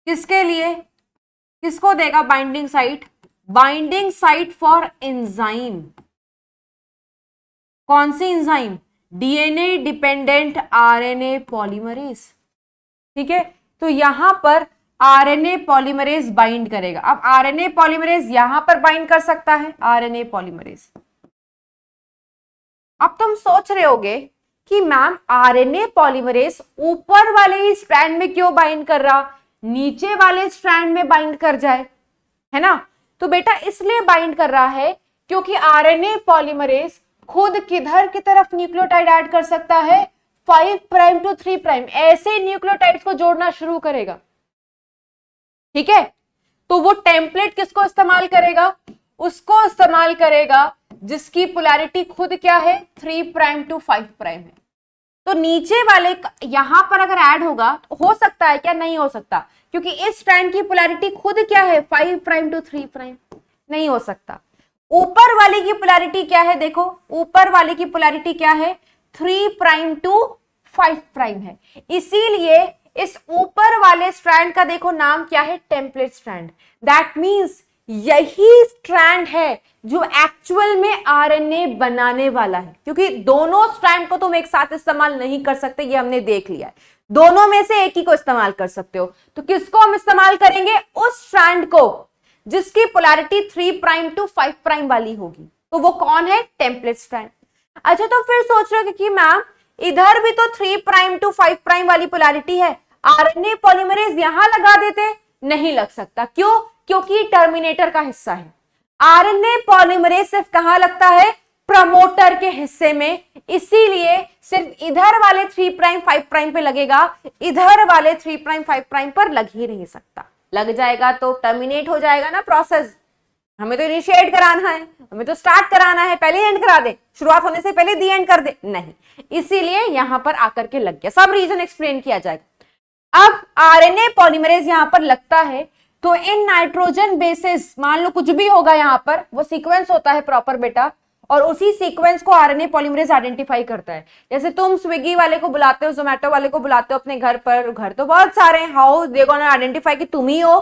[SPEAKER 1] किसके लिए? किसको देगा binding site? Binding site for enzyme. कौन सी enzyme? DNA dependent RNA polymerase, ठीक है। तो यहां पर आरएनए पॉलीमरेज बाइंड करेगा। अब आरएनए पॉलीमरेज यहां पर बाइंड कर सकता है, आरएनए पॉलीमरेज। अब तुम सोच रहे होगे कि मैम आरएनए पॉलीमरेज ऊपर वाले ही स्ट्रैंड में क्यों बाइंड कर रहा, नीचे वाले स्ट्रैंड में बाइंड कर जाए, है ना? तो बेटा इसलिए बाइंड कर रहा है क्योंकि आरएनए पॉलीमरेज खुद किधर की तरफ न्यूक्लियोटाइड ऐड कर सकता है? 5 प्राइम टू 3 प्राइम, ऐसे न्यूक्लियोटाइड्स को जोड़ना शुरू करेगा, ठीक है। तो वो टेम्पलेट किसको इस्तेमाल करेगा? उसको इस्तेमाल करेगा जिसकी पोलैरिटी खुद क्या है? 3 प्राइम टू 5 प्राइम है। तो नीचे वाले यहां पर अगर ऐड होगा तो हो सकता है क्या? नहीं हो सकता, क्योंकि इस स्ट्रैंड की पोलैरिटी खुद क्या है? 5 प्राइम टू 3 प्राइम, नहीं हो सकता। ऊपर वाले की पोलैरिटी क्या है? देखो ऊपर वाले की पोलैरिटी क्या है? 3 प्राइम टू 5 प्राइम है। इसीलिए इस ऊपर वाले स्ट्रैंड का देखो नाम क्या है? Template strand. दैट मींस यही स्ट्रैंड है जो एक्चुअल में आरएनए बनाने वाला है, क्योंकि दोनों स्ट्रैंड को तुम एक साथ इस्तेमाल नहीं कर सकते, ये हमने देख लिया है। दोनों में से एक ही को इस्तेमाल कर सकते हो। तो किसको हम इस्तेमाल करेंगे? उस स्ट्रैंड को जिसकी पोलैरिटी 3 प्राइम टू 5 प्राइम वाली होगी। तो वो कौन है? Template strand. अच्छा, तो फिर सोच रहे हो कि मैम इधर भी तो 3 प्राइम टू 5 प्राइम वाली पोलैरिटी है, आरएनए पॉलीमरेज यहां लगा देते। नहीं लग सकता। क्यों? क्योंकि टर्मिनेटर का हिस्सा है। आरएनए पॉलीमरेज सिर्फ कहां लगता है? प्रमोटर के हिस्से में, इसीलिए सिर्फ इधर वाले 3 प्राइम 5 प्राइम पे लगेगा, इधर वाले 3 प्राइम 5 प्राइम पर लग ही नहीं सकता। लग जाएगा तो टर्मिनेट हो जाएगा ना प्रोसेस। हमें तो इनिशिएट कराना है, हमें तो स्टार्ट कराना है, पहले एंड करा दे, शुरुआत होने से पहले दी एंड कर दे, नहीं, इसीलिए यहां पर आकर के लग गया। सब रीजन एक्सप्लेन किया जाएगा। अब आरएनए पॉलीमरेज यहां पर लगता है तो इन नाइट्रोजन बेसिस, मान लो कुछ भी होगा यहां पर, वो सीक्वेंस होता है प्रॉपर बेटा, और उसी सीक्वेंस को आरएनए पॉलीमरेज आइडेंटिफाई करता है। जैसे तुम स्विगी वाले को बुलाते हो, जोमेटो वाले को बुलाते हो अपने घर पर, घर तो बहुत सारे हैं, हाउ दे गोना आइडेंटिफाई कि तुम ही हो,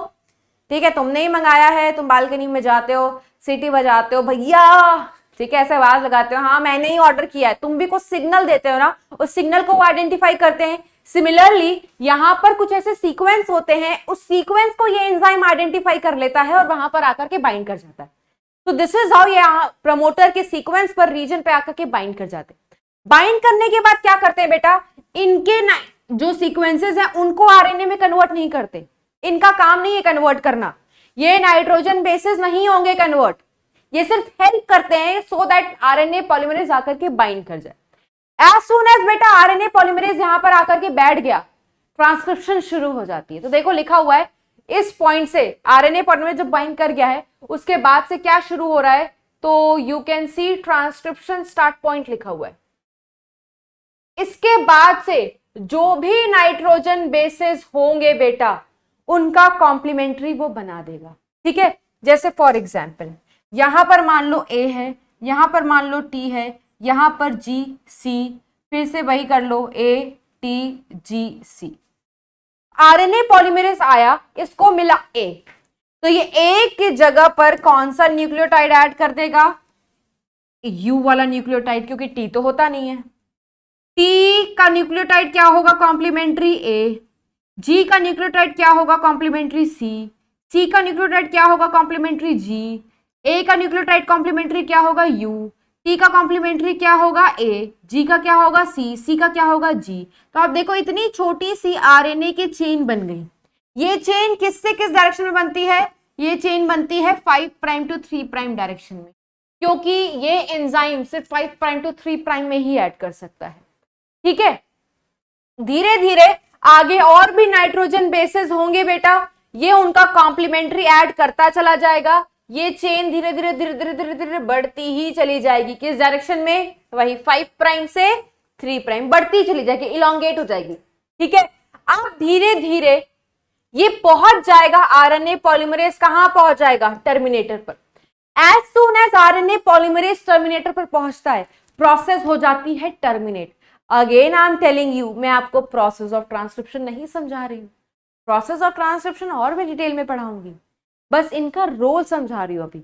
[SPEAKER 1] ठीक है, तुमने ही मंगाया है। तुम बालकनी में जाते हो, सीटी बजाते हो, भैया, ठीक है, ऐसे आवाज लगाते हो, हाँ मैंने ही ऑर्डर किया है, तुम भी कुछ सिग्नल देते हो ना, उस सिग्नल को वो आइडेंटिफाई करते हैं। सिमिलरली यहां पर कुछ ऐसे सीक्वेंस होते हैं, उस सीक्वेंस को ये एंजाइम आइडेंटिफाई कर लेता है और वहां पर आकर के बाइंड कर जाता है। तो दिस इज हाउ ये प्रमोटर के सीक्वेंस पर रीजन पे आकर के बाइंड कर जाते हैं। बाइंड करने के बाद क्या करते हैं बेटा, इनके जो सीक्वेंसेस हैं उनको आरएनए में कन्वर्ट नहीं करते, इनका काम नहीं है कन्वर्ट करना, ये नाइट्रोजन बेसिस नहीं होंगे कन्वर्ट, ये सिर्फ हेल्प करते हैं सो दैट आरएनए पॉलीमरेज आकर के बाइंड कर जाए। एज सून एज बेटा आरएनए पॉलीमरेज यहां पर आकर के बैठ गया, ट्रांसक्रिप्शन शुरू हो जाती है। तो देखो लिखा हुआ है इस पॉइंट से आरएनए पॉलीमरेज जब बाइंड कर गया है उसके बाद से क्या शुरू हो रहा है, तो you can C transcription start point लिखा हुआ है। इसके बाद से जो भी नाइट्रोजन बेसिस होंगे बेटा उनका कॉम्प्लीमेंट्री वो बना देगा, ठीक है। जैसे फॉर एग्जाम्पल यहां पर मान लो ए है, यहां पर मान लो टी है, यहां पर जी सी, फिर से वही कर लो A T G C. RNA polymerase आया, इसको मिला ए, तो ये ए की जगह पर कौन सा न्यूक्लियोटाइड ऐड कर देगा, यू वाला न्यूक्लियोटाइड, क्योंकि टी तो होता नहीं है। टी का न्यूक्लियोटाइड क्या होगा, कॉम्प्लीमेंट्री ए। जी का न्यूक्लियोटाइड क्या होगा, कॉम्प्लीमेंट्री सी। सी का न्यूक्लियोटाइड क्या होगा, कॉम्प्लीमेंट्री जी। ए का न्यूक्लियोटाइड कॉम्प्लीमेंट्री क्या होगा, यू। टी का कॉम्प्लीमेंट्री क्या होगा, ए। जी का क्या होगा, सी। सी का क्या होगा, जी। तो आप देखो इतनी छोटी सी आरएनए की चेन बन गई। ये चेन किससे किस डायरेक्शन में बनती है, ये चेन बनती है 5 प्राइम टू 3 प्राइम डायरेक्शन में, क्योंकि ये एंजाइम सिर्फ 5 प्राइम टू 3 प्राइम में ही ऐड कर सकता है, ठीक है। धीरे धीरे आगे और भी नाइट्रोजन बेसिस होंगे बेटा, ये उनका कॉम्प्लीमेंट्री ऐड करता चला जाएगा। ये चेन धीरे धीरे धीरे धीरे धीरे धीरे बढ़ती ही चली जाएगी, किस डायरेक्शन में, वही 5 प्राइम से 3 प्राइम बढ़ती चली जाएगी, इलोंगेट हो जाएगी, ठीक है। अब धीरे धीरे ये पहुंच जाएगा, आरएनए पॉलीमरेज कहां पहुंच जाएगा, टर्मिनेटर पर। As soon as RNA polymerase terminator पर पहुंचता है, प्रोसेस हो जाती है terminate. Again I am telling you, मैं आपको प्रोसेस ऑफ ट्रांसक्रिप्शन नहीं समझा रही हूं, प्रोसेस ऑफ ट्रांसक्रिप्शन और मैं डिटेल में पढ़ाऊंगी, बस इनका रोल समझा रही हूं अभी।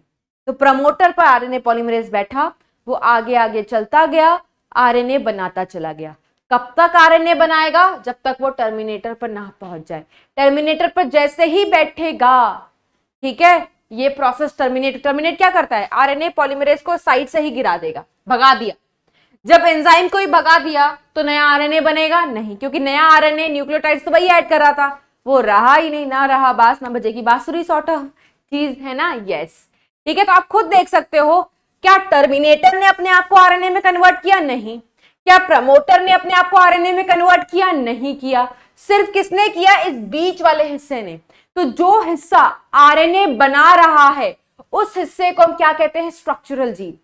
[SPEAKER 1] तो प्रमोटर पर आरएनए पॉलीमरेज बैठा, वो आगे आगे चलता गया, आरएनए बनाता चला गया। कब तक आरएनए बनाएगा, जब तक वो टर्मिनेटर पर ना पहुंच जाए। टर्मिनेटर पर जैसे ही बैठेगा, ठीक है, ये प्रोसेस टर्मिनेट क्या करता है, आरएनए पॉलीमरेज को साइड से ही गिरा देगा, भगा दिया। जब एंजाइम को ही भगा दिया तो नया आरएनए बनेगा नहीं, क्योंकि नया आरएनए न्यूक्लियोटाइड्स तो वही ऐड कर रहा था, वो रहा ही नहीं, ना रहा बास ना बजेगी बांसुरी, सॉर्ट ऑफ चीज है ना, यस, ठीक है। तो आप खुद देख सकते हो, क्या टर्मिनेटर ने अपने आप को आरएनए में कन्वर्ट किया, नहीं। क्या प्रमोटर ने अपने आप को आरएनए में कन्वर्ट किया, नहीं किया। सिर्फ किसने किया, इस बीच वाले हिस्से ने। तो जो हिस्सा आरएनए बना रहा है उस हिस्से को हम क्या कहते हैं, स्ट्रक्चरल जीन।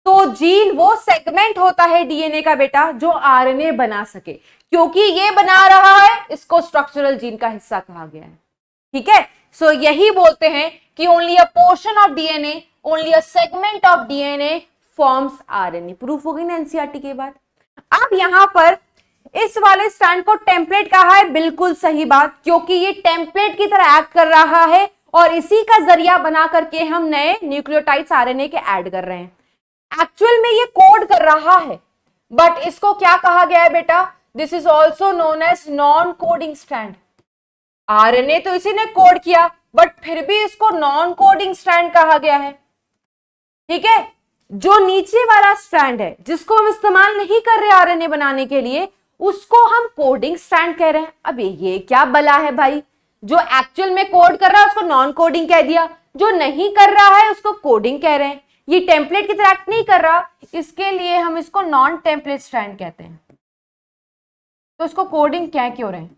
[SPEAKER 1] तो जीन वो सेगमेंट होता है डीएनए का बेटा जो आरएनए बना सके, क्योंकि ये बना रहा है, इसको स्ट्रक्चरल जीन का हिस्सा कहा गया है, ठीक है। सो यही बोलते हैं कि only a portion of DNA, only a segment of DNA forms RNA. Proof हो गई ना एनसीईआरटी के बाद। अब यहां पर इस वाले स्टैंड को टेम्पलेट कहा है, बिल्कुल सही बात, क्योंकि ये टेम्पलेट की तरह एक्ट कर रहा है और इसी का जरिया बना करके हम नए न्यूक्लियोटाइड्स आरएनए के ऐड कर रहे हैं। एक्चुअल में ये कोड कर रहा है, बट इसको क्या कहा गया है बेटा, this is also known as non coding strand. RNA तो इसी ने कोड किया, बट फिर भी इसको नॉन कोडिंग स्ट्रैंड कहा गया है, ठीक है। जो नीचे वाला स्ट्रैंड है जिसको हम इस्तेमाल नहीं कर रहे आरएनए बनाने के लिए, उसको हम कोडिंग स्ट्रैंड कह रहे हैं। अब ये क्या बला है भाई, जो एक्चुअल में कोड कर रहा है उसको नॉन कोडिंग कह दिया, जो नहीं कर रहा है उसको कोडिंग कह रहे हैं। ये टेम्पलेट की तरह एक्ट नहीं कर रहा, इसके लिए हम इसको नॉन टेम्पलेट स्ट्रैंड कहते हैं। तो इसको कोडिंग क्या क्यों रहे हैं,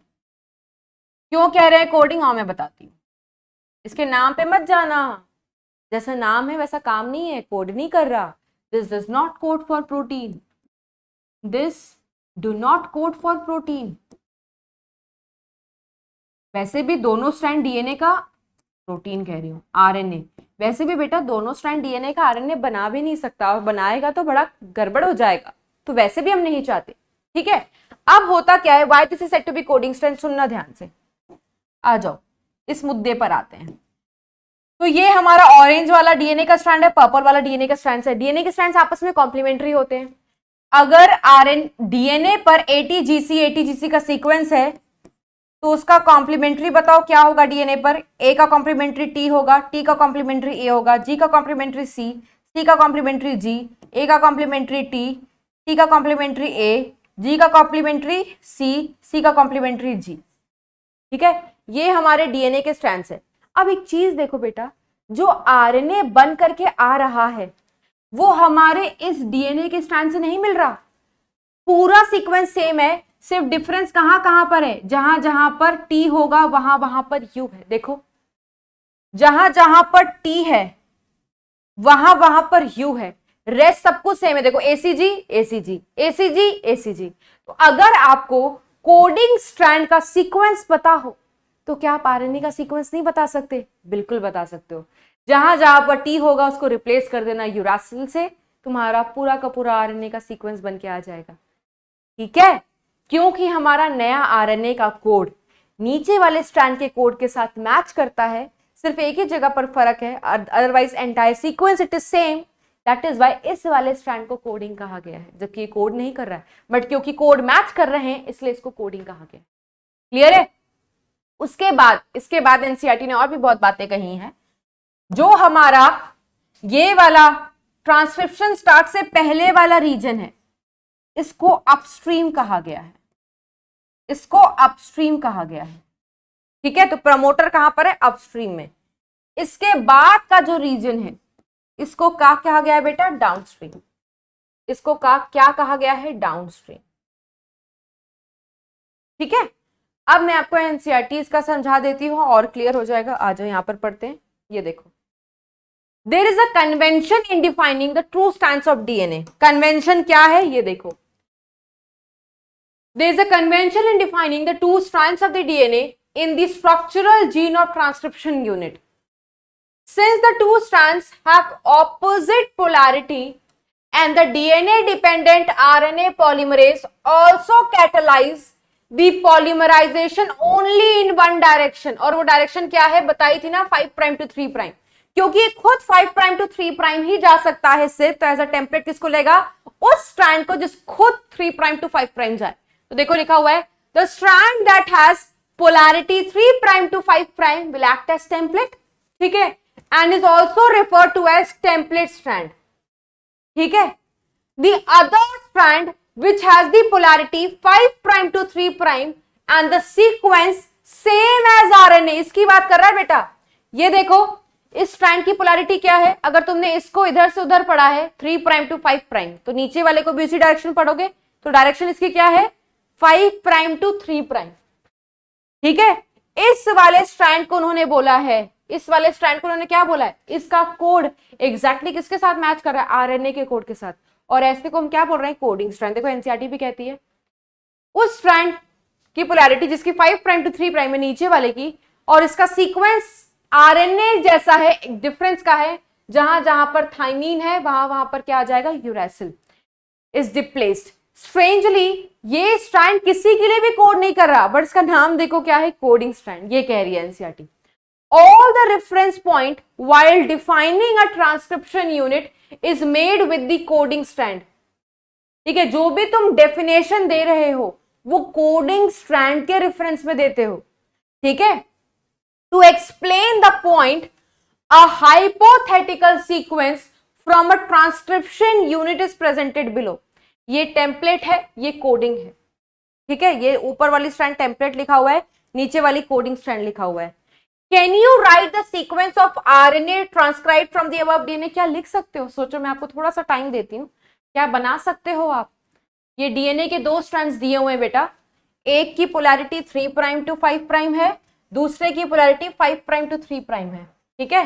[SPEAKER 1] क्यों कह रहे हैं कोडिंग, हाँ मैं बताती हूँ। इसके नाम पे मत जाना, जैसा नाम है वैसा काम नहीं है, कोड नहीं कर रहा। This does not code for protein, this do not code for protein. वैसे भी दोनों स्ट्रैंड डीएनए का, प्रोटीन कह रही हूँ, आरएनए, वैसे भी बेटा दोनों स्ट्रैंड डीएनए का आरएनए बना भी नहीं सकता, और बनाएगा तो बड़ा गड़बड़ हो जाएगा, तो वैसे भी हम नहीं चाहते। ठीक है, अब होता क्या है, why this is said to be coding strand, सुनना ध्यान से, आ जाओ इस मुद्दे पर आते हैं। तो ये हमारा ऑरेंज वाला डीएनए का स्ट्रैंड है, पर्पल वाला डीएनए का स्ट्रैंड है। डीएनए के स्ट्रैंड्स आपस में कॉम्प्लीमेंट्री होते हैं। अगर आरएन डीएनए पर एटीजीसी का सीक्वेंस है तो उसका कॉम्प्लीमेंट्री बताओ क्या होगा डीएनए पर, ए का कॉम्प्लीमेंट्री टी होगा, टी का कॉम्प्लीमेंट्री ए होगा, जी का कॉम्प्लीमेंट्री सी, सी का कॉम्प्लीमेंट्री जी, ए का कॉम्प्लीमेंट्री टी, टी का कॉम्प्लीमेंट्री ए, जी का कॉम्प्लीमेंट्री सी, सी का कॉम्प्लीमेंट्री जी। ठीक है, ये हमारे डीएनए के स्ट्रैंड्स है। अब एक चीज देखो बेटा, जो आरएनए बन करके आ रहा है वो हमारे इस डीएनए के स्ट्रैंड से नहीं मिल रहा, पूरा सीक्वेंस सेम है, सिर्फ डिफरेंस कहां कहां पर है, जहां जहां पर टी होगा वहां वहां पर यू है। देखो जहां जहां पर टी है वहां वहां पर यू है, रेस्ट सब कुछ सेम है। देखो एसीजी एसीजी एसीजी एसीजी। तो अगर आपको कोडिंग स्ट्रैंड का सीक्वेंस पता हो तो क्या आप आरएनए का सीक्वेंस नहीं बता सकते? बिल्कुल बता सकते हो। जहां जहां पर टी होगा उसको रिप्लेस कर देना यूरासिल से, तुम्हारा पूरा का पूरा आरएनए का सीक्वेंस बन के आ जाएगा। ठीक है, क्योंकि हमारा नया आरएनए का कोड नीचे वाले स्ट्रैंड के कोड के साथ मैच करता है, सिर्फ एक ही जगह पर फर्क है, otherwise entire sequence it is same. That is why इस वाले स्ट्रैंड को कोडिंग कहा गया है, जबकि ये कोड नहीं कर रहा है, बट क्योंकि कोड मैच कर रहे हैं इसलिए इसको कोडिंग कहा गया। क्लियर है? इसके बाद एनसीईआरटी ने और भी बहुत बातें कही हैं। जो हमारा ये वाला ट्रांसक्रिप्शन स्टार्ट से पहले वाला रीजन है इसको अपस्ट्रीम कहा गया है, इसको अपस्ट्रीम कहा गया है। ठीक है, तो प्रमोटर कहां पर है? अपस्ट्रीम में। इसके बाद का जो रीजन है इसको क्या कहा गया है बेटा? डाउनस्ट्रीम। इसको क्या कहा गया है? डाउनस्ट्रीम। ठीक है, अब मैं आपको एनसीईआरटी इसका समझा देती हूं और क्लियर हो जाएगा। आ जाओ यहां पर पढ़ते हैं। ये देखो, there is a convention in defining the true strands of DNA. Convention क्या है ये देखो, there is a convention in defining the two strands of the DNA in the structural gene of transcription unit. Since the two strands have opposite polarity and the DNA dependent RNA polymerase also catalyze the polymerization only in one direction. और वो direction क्या है बताई थी ना, 5 prime to 3 prime. क्योंकि खुद 5 prime to 3 prime ही जा सकता है सिर्फ, तो एज अ टेम्पलेट किसको लेगा? उस स्ट्रैंड को जिस खुद 3 प्राइम टू 5 प्राइम जाए। तो देखो लिखा हुआ है the strand that has polarity 3 prime to 5 prime will act as template. ठीक है, and is also referred to as template strand. ठीक है, the other strand which has the polarity 5 prime to 3 prime and the sequence same as RNA। इसकी बात कर रहा है बेटा। ये देखो इस स्ट्रैंड की पोलैरिटी क्या है, अगर तुमने इसको इधर से उधर पढ़ा है 3 प्राइम टू 5 प्राइम, तो नीचे वाले को भी उसी डायरेक्शन पढ़ोगे, तो डायरेक्शन इसकी क्या है? 5 प्राइम टू 3 प्राइम। ठीक है, इस वाले स्ट्रैंड को उन्होंने बोला है, इस वाले स्ट्रैंड को उन्होंने क्या बोला है? इसका कोड एग्जैक्टली किसके साथ मैच कर रहा है? आरएनए के कोड के साथ। और ऐसे को हम क्या बोल रहे हैं? Coding strand. देखो एनसीईआरटी भी कहती है उस स्ट्रैंड की पोलैरिटी जिसकी 5 प्राइम टू 3 प्राइम है नीचे वाले की, और इसका सीक्वेंस आरएनए जैसा है, डिफरेंस का है, जहां जहां पर थाइमीन है वहां वहां पर क्या आ जाएगा? Uracil is displaced. स्ट्रेंजली ये स्ट्रैंड किसी के लिए भी कोड नहीं कर रहा, बट इसका नाम देखो क्या है? Coding strand. ये कह रही है NCERT. All the reference point while defining a transcription unit is made with the coding strand। ठीक है, जो भी तुम डेफिनेशन दे रहे हो वो कोडिंग स्ट्रैंड के रेफरेंस में देते हो। ठीक है, to explain the point a hypothetical sequence from a transcription unit is presented below. ये टेम्पलेट है, ये कोडिंग है। ठीक है, ये ऊपर वाली स्ट्रैंड टेम्पलेट लिखा हुआ है, नीचे वाली कोडिंग स्ट्रैंड लिखा हुआ है। Can you right the sequence of RNA transcribe from the above DNA? क्या लिख सकते हो? सोचो, मैं आपको थोड़ा सा टाइम देती हूँ, क्या बना सकते हो आप? ये डीएनए के 2 स्ट्रैंड्स दिए हुए हैं बेटा, एक की पोलैरिटी 3 प्राइम टू 5 प्राइम है, दूसरे की पोलैरिटी 5 प्राइम टू 3 प्राइम है, ठीक है?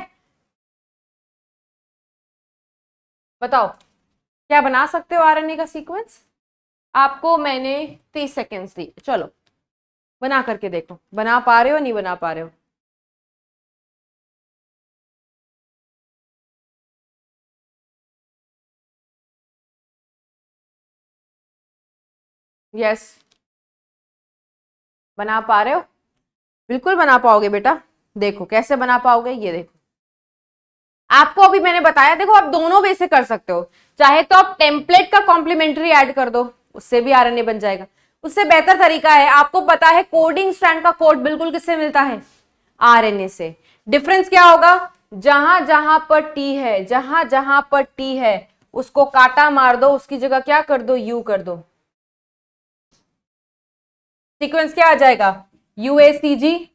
[SPEAKER 1] बताओ क्या बना सकते हो आरएनए का सीक्वेंस? आपको मैंने 30 सेकेंड्स दिए, चलो बना करके देखो, बना पा रहे हो नहीं बना पा रहे हो? यस, बना पा रहे हो? बिल्कुल बना पाओगे बेटा। देखो कैसे बना पाओगे, ये देखो, आपको अभी मैंने बताया, देखो आप दोनों वे से कर सकते हो। चाहे तो आप टेम्पलेट का कॉम्प्लीमेंट्री ऐड कर दो, उससे भी आरएनए बन जाएगा। उससे बेहतर तरीका है, आपको पता है कोडिंग स्ट्रैंड का कोड बिल्कुल किससे मिलता है? आरएनए से। डिफरेंस क्या होगा? जहां जहां पर टी है, जहां जहां पर टी है उसको काटा मार दो, उसकी जगह क्या कर दो? यू कर दो। सीक्वेंस क्या आ जाएगा? यूएसीजी,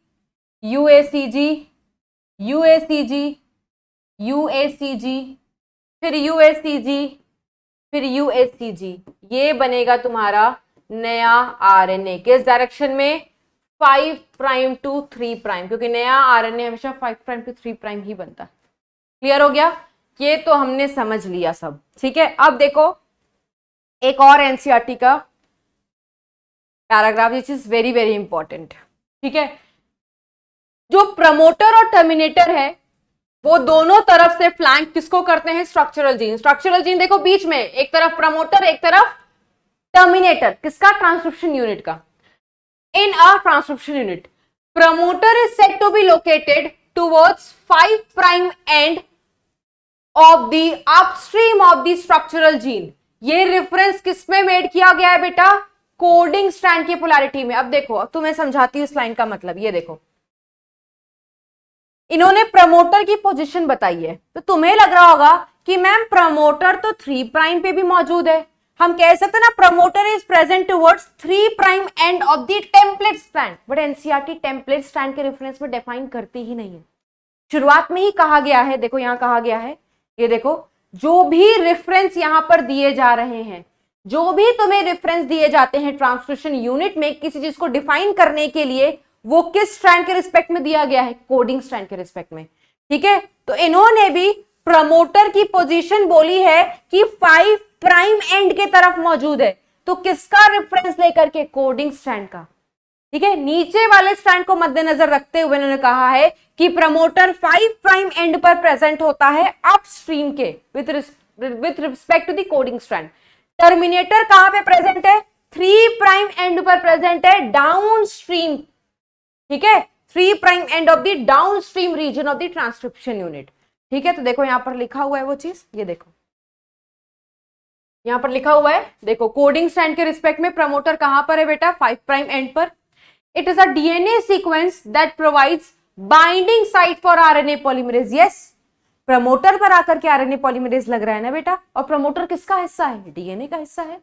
[SPEAKER 1] यूएसीजी, यूएसीजी, यूएसीजी, फिर यूएसीजी, फिर यूएसीजी। ये बनेगा तुम्हारा नया आरएनए। किस डायरेक्शन में? 5 प्राइम टू 3 प्राइम, क्योंकि नया आरएनए हमेशा 5 प्राइम टू 3 प्राइम ही बनता है। क्लियर हो गया? ये तो हमने समझ लिया सब, ठीक है। अब देखो एक और एनसीईआरटी का paragraph which is very very important, ठीक है। जो प्रमोटर और टर्मिनेटर है वो दोनों तरफ से फ्लैंक किसको करते हैं? Structural gene. स्ट्रक्चरल जीन देखो बीच में, एक तरफ प्रमोटर एक तरफ टर्मिनेटर। किसका? ट्रांसक्रिप्शन यूनिट का। In a transcription unit, promoter is said to be located towards 5 prime end of the upstream of the structural gene. ये रेफरेंस किसमें मेड किया गया है बेटा? कोडिंग स्ट्रैंड की पोलैरिटी में। अब देखो, अब तुम्हें समझाती हूं इस लाइन का मतलब। ये देखो, इन्होंने प्रमोटर की पोजीशन बताई है, तो तुम्हें लग रहा होगा कि मैम प्रमोटर तो 3 प्राइम पे भी मौजूद है। हम कह सकते हैं ना promoter is present towards 3 prime end of the template strand, but NCERT template strand के रेफरेंस में डिफाइन करती ही नहीं है। शुरुआत में ही कहा गया है, देखो यहां कहा गया है, ये देखो, जो भी रेफरेंस यहां पर दिए जा रहे हैं, जो भी तुम्हें रेफरेंस दिए जाते हैं ट्रांसक्रिप्शन यूनिट में किसी चीज को डिफाइन करने के लिए, वो किस स्ट्रैंड के रिस्पेक्ट में दिया गया है? कोडिंग स्ट्रैंड के रिस्पेक्ट में, ठीक है। तो इन्होंने भी प्रमोटर की पोजीशन बोली है कि 5 प्राइम एंड के तरफ मौजूद है, तो किसका रेफरेंस लेकर के? कोडिंग स्ट्रैंड का, ठीक है। नीचे वाले स्ट्रैंड को मद्देनजर रखते हुए उन्होंने कहा है कि प्रमोटर 5 प्राइम एंड पर प्रेजेंट होता है अपस्ट्रीम के with respect to the coding strand. Terminator कहां पे प्रेजेंट है? 3 प्राइम एंड पर प्रेजेंट है डाउन स्ट्रीम, ठीक है, 3 prime end of the downstream region of the transcription unit, ठीक है। तो देखो यहां पर लिखा हुआ है वो चीज, ये देखो यहां पर लिखा हुआ है, देखो कोडिंग स्ट्रैंड के रिस्पेक्ट में प्रमोटर कहां पर है बेटा? 5 प्राइम एंड पर। It is a DNA sequence that provides binding site for RNA polymerase. Yes, promoter पर आकर के आरएनए पॉलीमरेज लग रहा है ना बेटा, और प्रमोटर किसका हिस्सा है? डीएनए का हिस्सा है।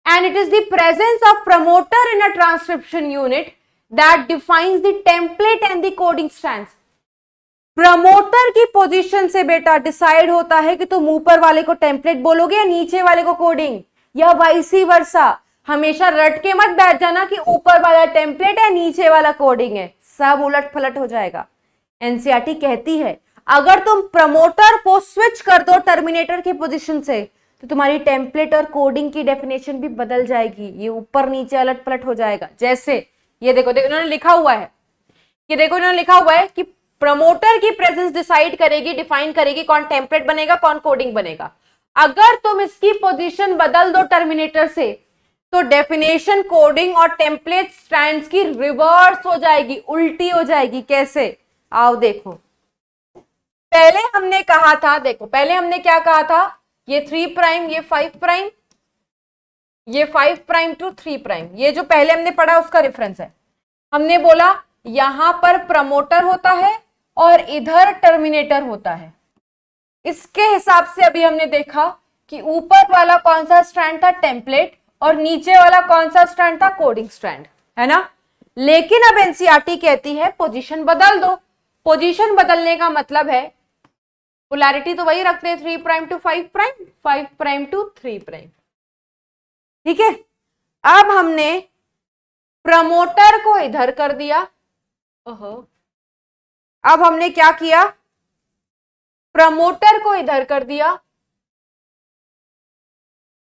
[SPEAKER 1] And it is the presence of promoter in a transcription unit that defines the template and the coding strands। Promoter की पोजीशन से बेटा डिसाइड होता है कि तुम ऊपर वाले को टेम्पलेट बोलोगे या नीचे वाले को कोडिंग, या वाइसी वर्सा। हमेशा रट के मत बैठ जाना कि ऊपर वाला टेम्पलेट है नीचे वाला कोडिंग है, सब उलट पलट हो जाएगा। एनसीईआरटी कहती है अगर तुम प्रमोटर को स्विच कर दो टर्मिनेटर की पोजीशन से, तो तुम्हारी टेम्पलेट और कोडिंग की डेफिनेशन भी बदल जाएगी, ये ऊपर नीचे अलट पलट हो जाएगा। जैसे ये देखो, देखो इन्होंने लिखा हुआ है, ये देखो इन्होंने लिखा हुआ है कि प्रमोटर की प्रेजेंस डिसाइड करेगी, डिफाइन करेगी कौन टेम्पलेट बनेगा कौन कोडिंग बनेगा। अगर तुम इसकी पोजीशन बदल दो टर्मिनेटर से, तो डेफिनेशन कोडिंग और टेम्पलेट स्ट्रैंड्स की रिवर्स हो जाएगी, उल्टी हो जाएगी। कैसे? आओ देखो, पहले हमने कहा था, देखो पहले हमने क्या कहा था, ये 3 प्राइम, ये 5 प्राइम, ये 5 प्राइम टू 3 प्राइम, ये जो पहले हमने पढ़ा उसका रेफरेंस है। हमने बोला यहां पर प्रमोटर होता है और इधर टर्मिनेटर होता है। इसके हिसाब से अभी हमने देखा कि ऊपर वाला कौन सा स्ट्रैंड था? टेम्पलेट, और नीचे वाला कौन सा स्ट्रैंड था? कोडिंग स्ट्रैंड, है ना। लेकिन अब एनसीईआरटी कहती है पोजीशन बदल दो। पोजीशन बदलने का मतलब है पोलैरिटी तो वही रखते हैं 3 prime to 5 prime, 5 prime to 3 prime. ठीक है, अब हमने प्रमोटर को इधर कर दिया। ओहो, अब हमने क्या किया, प्रमोटर को इधर कर दिया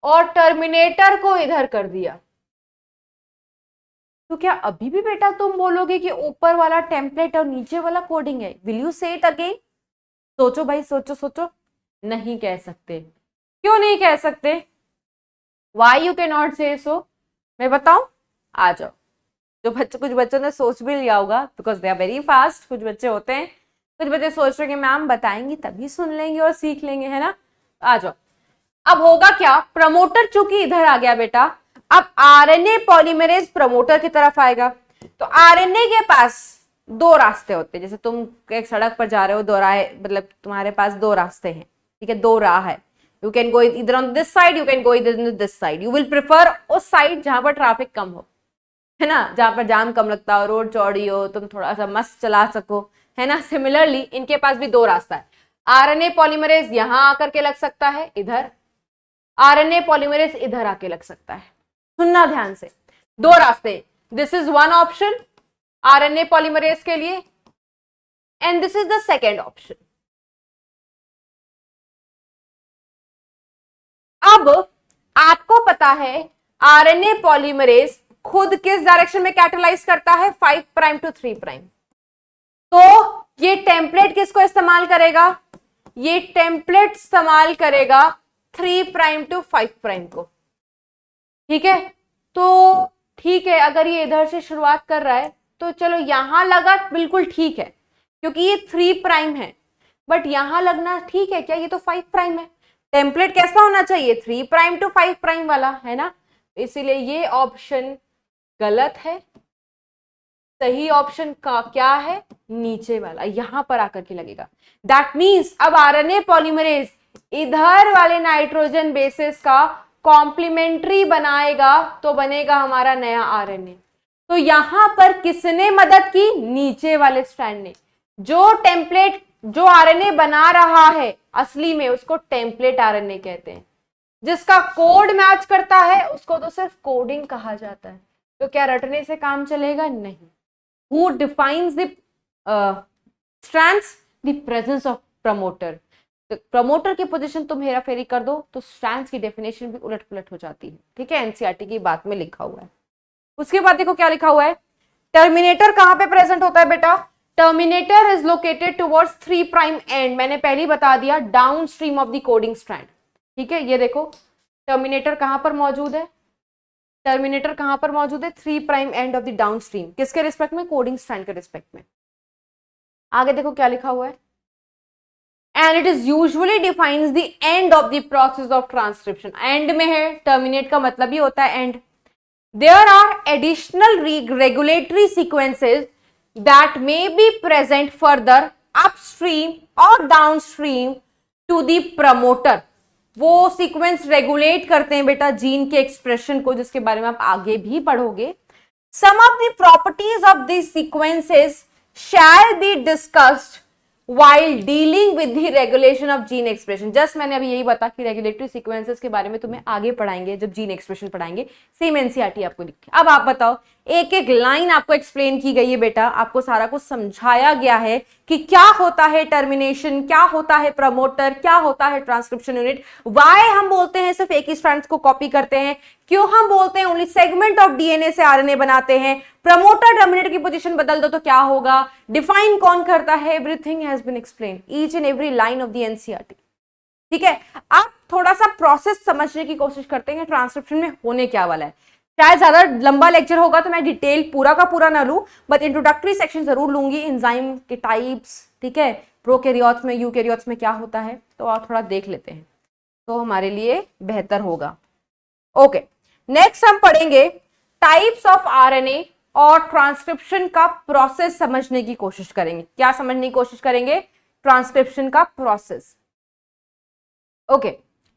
[SPEAKER 1] और टर्मिनेटर को इधर कर दिया। तो क्या अभी भी बेटा तुम बोलोगे कि ऊपर वाला टेम्पलेट और नीचे वाला कोडिंग है? विल यू से इट अगेन? सोचो भाई, सोचो सोचो। नहीं कह सकते। क्यों नहीं कह सकते? वाई यू कैन नॉट से सो? मैं बताऊं? आ जाओ। जो बच्चे, कुछ बच्चों ने सोच भी लिया होगा because they are very fast. कुछ बच्चे होते हैं, कुछ बच्चे सोच रहे हैं मैम बताएंगी तभी सुन लेंगे और सीख लेंगे, है ना? आ जाओ। अब होगा क्या, प्रमोटर चूंकि इधर आ गया बेटा, अब आरएनए पॉलीमरेज प्रमोटर की तरफ आएगा। तो आरएनए के पास दो रास्ते होते हैं। जैसे तुम एक सड़क पर जा रहे हो, दो राह, मतलब तुम्हारे पास दो रास्ते हैं, ठीक है, दो राह है। यू कैन गो इधर on this side, you can go इधर on this side. You will prefer उस साइड जहां पर ट्रैफिक कम हो, है ना, जहां पर जाम कम लगता हो, रोड चौड़ी हो, तुम थोड़ा सा मस्त चला सको, है ना। सिमिलरली इनके पास भी दो रास्ता है। आरएनए पॉलीमरेज यहां आकर के लग सकता है इधर, आरएनए पॉलीमरेज इधर आके लग सकता है। सुनना ध्यान से, दो रास्ते। This is one option RNA polymerase के लिए and this is the second option. अब आपको पता है आरएनए पॉलीमरेज खुद किस डायरेक्शन में कैटेलाइज करता है? 5 प्राइम टू 3 प्राइम। तो ये टेम्पलेट किसको इस्तेमाल करेगा? ये टेम्पलेट इस्तेमाल करेगा 3 प्राइम टू 5 प्राइम को। ठीक है, तो ठीक है, अगर ये इधर से शुरुआत कर रहा है तो चलो यहां लगा, बिल्कुल ठीक है, क्योंकि ये 3 प्राइम है। बट यहां लगना ठीक है क्या? ये तो 5 प्राइम है। टेम्पलेट कैसा होना चाहिए? 3 प्राइम टू 5 प्राइम वाला, है ना। इसीलिए ये ऑप्शन गलत है। सही ऑप्शन का क्या है? नीचे वाला, यहां पर आकर के लगेगा। दैट मीन्स अब आरएनए पॉलीमरेज इधर वाले नाइट्रोजन बेसिस का कॉम्प्लीमेंट्री बनाएगा तो बनेगा हमारा नया आरएनए। तो यहां पर किसने मदद की? नीचे वाले स्ट्रैंड ने। जो टेम्पलेट, जो आरएनए बना रहा है असली में, उसको टेम्पलेट आरएनए कहते हैं। जिसका कोड मैच करता है उसको तो सिर्फ कोडिंग कहा जाता है। तो क्या रटने से काम चलेगा? नहीं। Who defines the strands? The presence of promoter. तो प्रमोटर की पोजीशन तुम हेरा फेरी कर दो तो स्ट्रैंड्स की डेफिनेशन भी उलट पुलट हो जाती है। ठीक है, एनसीईआरटी की बात में लिखा हुआ है। उसके बाद देखो क्या लिखा हुआ है। टर्मिनेटर कहां पे प्रेजेंट होता है बेटा? Terminator is located towards 3 prime and. मैंने पहले ही बता दिया, down stream of the coding strand. ठीक है, ये देखो टर्मिनेटर कहां पर मौजूद है? टर्मिनेटर कहां पर मौजूद है? 3 prime end of the downstream. किसके रिस्पेक्ट में? कोडिंग स्ट्रैंड के रिस्पेक्ट में। आगे देखो क्या लिखा हुआ है। And it is usually defines the end of the process of transcription. End में है, टर्मिनेट का मतलब ही होता है end. There are additional regulatory sequences that may be present further upstream और डाउनस्ट्रीम टू द प्रमोटर। वो सीक्वेंस रेगुलेट करते हैं बेटा जीन के एक्सप्रेशन को, जिसके बारे में आप आगे भी पढ़ोगे। Some of the properties of this sequences shall be discussed while dealing with the regulation of gene expression। Just मैंने अभी यही बता कि रेगुलेटरी सीक्वेंसेस के बारे में तुम्हें आगे पढ़ाएंगे जब जीन एक्सप्रेशन पढ़ाएंगे। सेम एनसीईआरटी आपको लिखी। अब आप बताओ, एक एक लाइन आपको एक्सप्लेन की गई है बेटा, आपको सारा कुछ समझाया गया है कि क्या होता है टर्मिनेशन, क्या होता है प्रमोटर, क्या होता है ट्रांसक्रिप्शन यूनिट, वाई हम बोलते हैं सिर्फ एक ही स्ट्रैंड को कॉपी करते हैं, क्यों हम बोलते हैं ओनली सेगमेंट ऑफ डीएनए से आरएनए बनाते हैं, प्रमोटर टर्मिनेटर की पोजीशन बदल दो तो क्या होगा, डिफाइन कौन करता है, everything has been explain, each and every line of the NCERT. ठीक है, आप थोड़ा सा प्रोसेस समझने की कोशिश करते हैं ट्रांसक्रिप्शन में होने क्या वाला है। शायद ज्यादा लंबा लेक्चर होगा तो मैं डिटेल पूरा का पूरा ना लूं, बट इंट्रोडक्टरी सेक्शन जरूर लूंगी, एंजाइम के टाइप्स, ठीक है, प्रोकैरियोट्स में, यूकैरियोट्स में क्या होता है, तो आप थोड़ा देख लेते हैं तो हमारे लिए बेहतर होगा। ओके, नेक्स्ट हम पढ़ेंगे टाइप्स ऑफ आरएनए और ट्रांसक्रिप्शन का प्रोसेस समझने की कोशिश करेंगे। क्या समझने की कोशिश करेंगे? ट्रांसक्रिप्शन का प्रोसेस। ओके,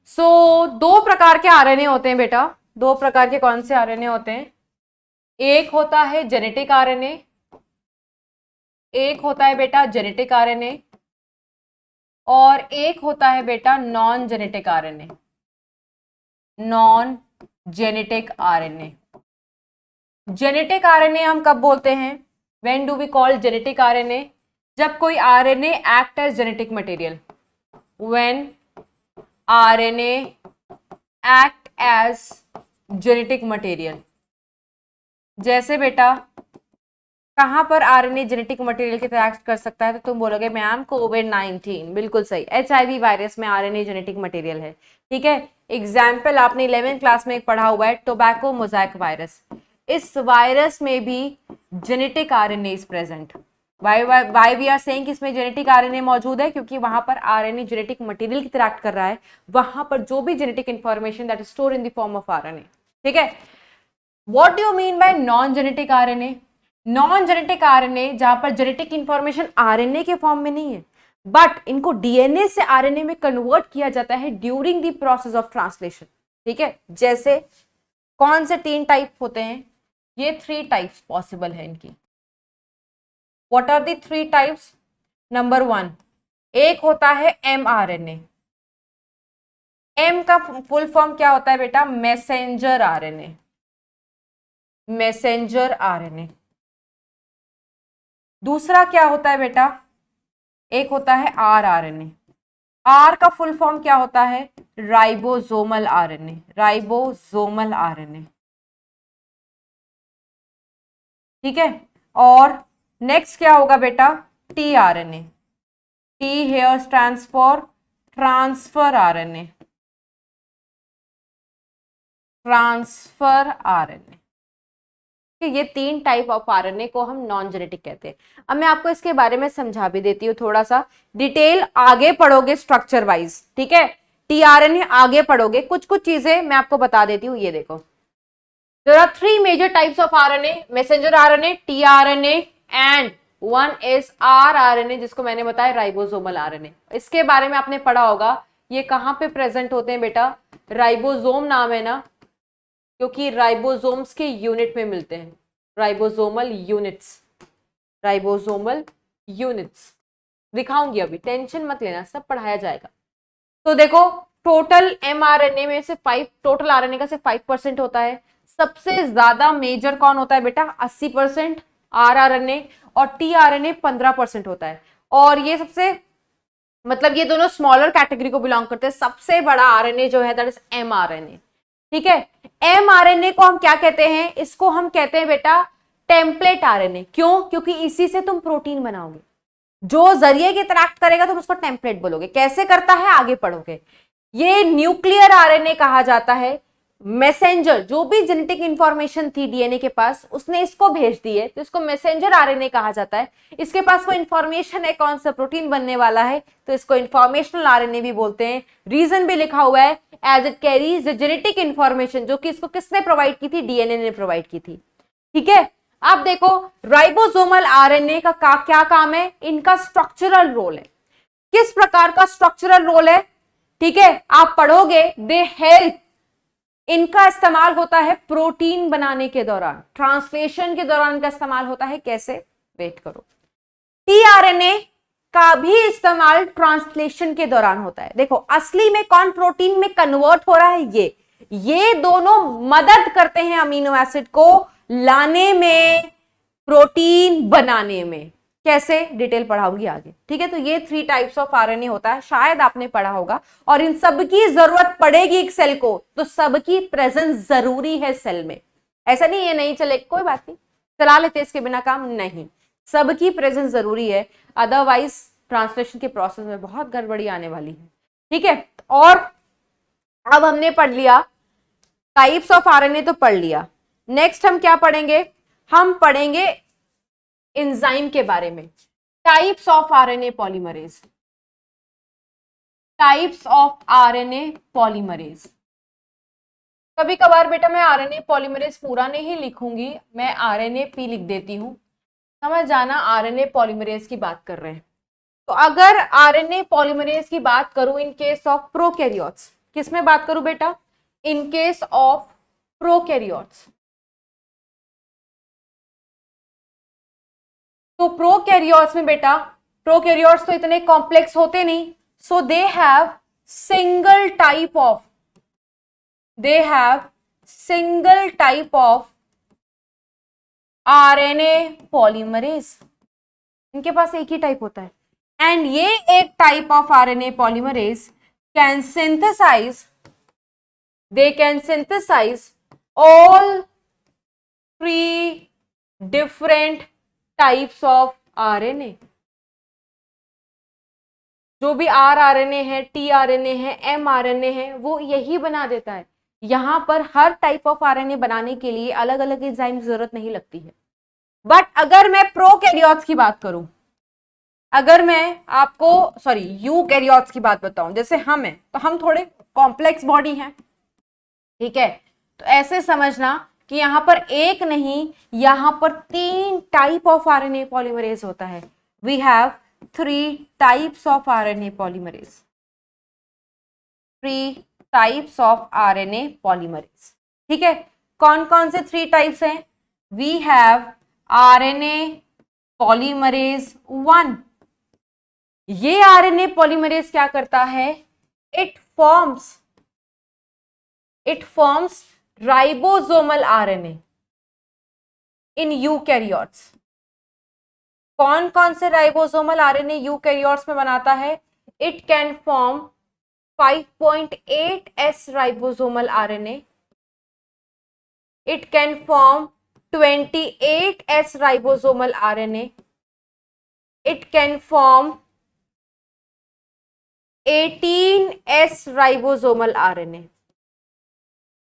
[SPEAKER 1] सो दो प्रकार के आरएनए होते हैं बेटा। दो प्रकार के कौन से आरएनए होते हैं? एक होता है जेनेटिक आरएनए, एक होता है बेटा जेनेटिक आरएनए, और एक होता है बेटा non genetic RNA, non genetic RNA. Genetic RNA हम कब बोलते हैं? When do we call genetic RNA? जब कोई RNA act as genetic material, when RNA act as genetic material. जैसे बेटा कहां पर आरएनए जेनेटिक मटेरियल की तरह एक्ट कर सकता है? तो तुम बोलोगे मैम कोविड-19, बिल्कुल सही। एचआईवी वायरस में आरएनए जेनेटिक मटेरियल है, ठीक है। एग्जाम्पल आपने 11th क्लास में एक पढ़ा हुआ है, टोबैको मोजाइक वायरस। इस वायरस में भी genetic RNA is present. Why we are saying कि इसमें जेनेटिक आरएनए मौजूद है? क्योंकि वहां पर आरएनए जेनेटिक मटेरियल की तरह एक्ट कर रहा है, वहां पर जो भी genetic information that is store in the form of RNA, ठीक है। What do you mean by non genetic RNA? Non genetic RNA जहां पर जेनेटिक इंफॉर्मेशन आरएनए के फॉर्म में नहीं है, बट इनको डीएनए से आरएनए में कन्वर्ट किया जाता है during the process of translation, ठीक है। जैसे कौन से 3 टाइप होते हैं? ये 3 टाइप्स पॉसिबल है इनकी। What are the 3 types? Number 1, एक होता है mRNA। एम का फुल फॉर्म क्या होता है बेटा? Messenger RNA, messenger RNA. दूसरा क्या होता है बेटा? एक होता है rRNA। आर का फुल फॉर्म क्या होता है? राइबोसोमल आरएनए, राइबोसोमल आरएनए, ठीक है। और नेक्स्ट क्या होगा बेटा? tRNA। T here stands for transfer RNA, transfer RNA. ये 3 टाइप ऑफ आरएनए को हम नॉन जेनेटिक कहते हैं। अब मैं आपको इसके बारे में समझा भी देती हूँ, थोड़ा सा डिटेल आगे पढ़ोगे स्ट्रक्चर वाइज, ठीक है। टीआरएनए आगे पढ़ोगे, कुछ कुछ चीजें मैं आपको बता देती हूँ। ये देखो, there are 3 major types of RNA, messenger RNA, tRNA and one is rRNA, जिसको मैंने बताया राइबोसोमल आरएनए। इसके बारे में आपने पढ़ा होगा। ये कहां पे प्रेजेंट होते हैं बेटा? राइबोसोम नाम है ना, क्योंकि राइबोसोम्स के यूनिट में मिलते हैं, राइबोसोमल यूनिट्स, राइबोसोमल यूनिट्स। दिखाऊंगी अभी, टेंशन मत लेना, सब पढ़ाया जाएगा। तो देखो, टोटल mRNA में से 5, टोटल आरएनए का सिर्फ 5% होता है। सबसे ज्यादा मेजर कौन होता है बेटा? 80% rRNA, और tRNA 15% होता है। और ये सबसे, मतलब ये दोनों स्मॉलर कैटेगरी को बिलोंग करते हैं। सबसे बड़ा आरएनए जो है दैट इज mRNA, ठीक है। mRNA को हम क्या कहते हैं? इसको हम कहते हैं बेटा टेम्पलेट आरएनए। क्यों? क्योंकि इसी से तुम प्रोटीन बनाओगे। जो जरिए की तरह एक्ट करेगा तुम उसको टेम्पलेट बोलोगे। कैसे करता है आगे पढ़ोगे। ये न्यूक्लियर आरएनए कहा जाता है। मैसेंजर, जो भी जेनेटिक इंफॉर्मेशन थी डीएनए के पास, उसने इसको भेज दी है, तो इसको मैसेंजर आरएनए कहा जाता है। इसके पास वो इंफॉर्मेशन है कौन सा प्रोटीन बनने वाला है, तो इसको इंफॉर्मेशनल आरएनए भी बोलते हैं। रीजन भी लिखा हुआ है, as it carries genetic information, जो कि इसको किसने प्रोवाइड की थी? डीएनए ने प्रोवाइड की थी, ठीक है। अब देखो, राइबोसोमल आरएनए का क्या काम है? इनका स्ट्रक्चरल रोल है। किस प्रकार का स्ट्रक्चरल रोल है? ठीक है, आप पढ़ोगे। दे हेल्प, इनका इस्तेमाल होता है प्रोटीन बनाने के दौरान, ट्रांसलेशन के दौरान इनका इस्तेमाल होता है। कैसे? वेट करो। टीआरएनए का भी इस्तेमाल ट्रांसलेशन के दौरान होता है। देखो, असली में कौन प्रोटीन में कन्वर्ट हो रहा है? ये दोनों मदद करते हैं अमीनो एसिड को लाने में, प्रोटीन बनाने में। कैसे? डिटेल पढ़ाऊंगी आगे, ठीक है। तो ये 3 टाइप्स ऑफ आरएनए होता है, शायद आपने पढ़ा होगा। और इन सबकी जरूरत पड़ेगी एक सेल को, तो सबकी प्रेजेंस जरूरी है सेल में। ऐसा नहीं ये नहीं चले, कोई बात नहीं, चला लेते इसके बिना काम, नहीं, सबकी प्रेजेंस जरूरी है। अदरवाइज ट्रांसलेशन के प्रोसेस में बहुत गड़बड़ी आने वाली है, ठीक है। और अब हमने पढ़ लिया टाइप्स ऑफ आरएनए, तो पढ़ लिया। नेक्स्ट हम क्या पढ़ेंगे? हम पढ़ेंगे एंजाइम के बारे में। Types of RNA polymerase, types of RNA polymerase. कभी कभार बेटा मैं आरएनए पॉलीमरेज पूरा नहीं लिखूंगी, मैं आरएनए पी लिख देती हूं, समझ जाना आरएनए पॉलीमरेज की बात कर रहे हैं। तो अगर आरएनए पॉलीमरेज की बात करूं इन केस ऑफ प्रोकैरियोट्स, किसमें बात करूं बेटा? इन केस ऑफ प्रोकैरियोट्स, तो प्रोकैरियोट्स में बेटा, प्रोकैरियोट्स तो इतने कॉम्प्लेक्स होते नहीं, so they have single type of RNA polymerase. इनके पास एक ही टाइप होता है, एंड ये एक type of RNA polymerase can synthesize all 3 different types of RNA। जो भी rRNA है, tRNA है, mRNA है, वो यही बना देता है। यहां पर हर टाइप ऑफ आरएनए बनाने के लिए अलग अलग एंजाइम की जरूरत नहीं लगती है। बट अगर मैं प्रोकैरियोट्स की बात करूं, अगर मैं आपको यूकैरियोट्स की बात बताऊं, जैसे हम हैं, तो हम थोड़े कॉम्प्लेक्स बॉडी हैं, ठीक है। तो ऐसे समझना कि यहां पर एक नहीं, यहां पर 3 टाइप ऑफ आरएनए पॉलीमरेज होता है। We have 3 types of RNA polymerase, 3 types of RNA polymerase, ठीक है। कौन कौन से 3 टाइप्स हैं? We have RNA polymerase 1। ये आरएनए पॉलीमरेज क्या करता है? It forms ribosomal RNA in eukaryotes. कौन कौन से राइबोसोमल आरएनए यूकैरियोट्स में बनाता है? It can form 5.8s ribosomal RNA, it can form 28s ribosomal RNA, it can form 18s ribosomal RNA.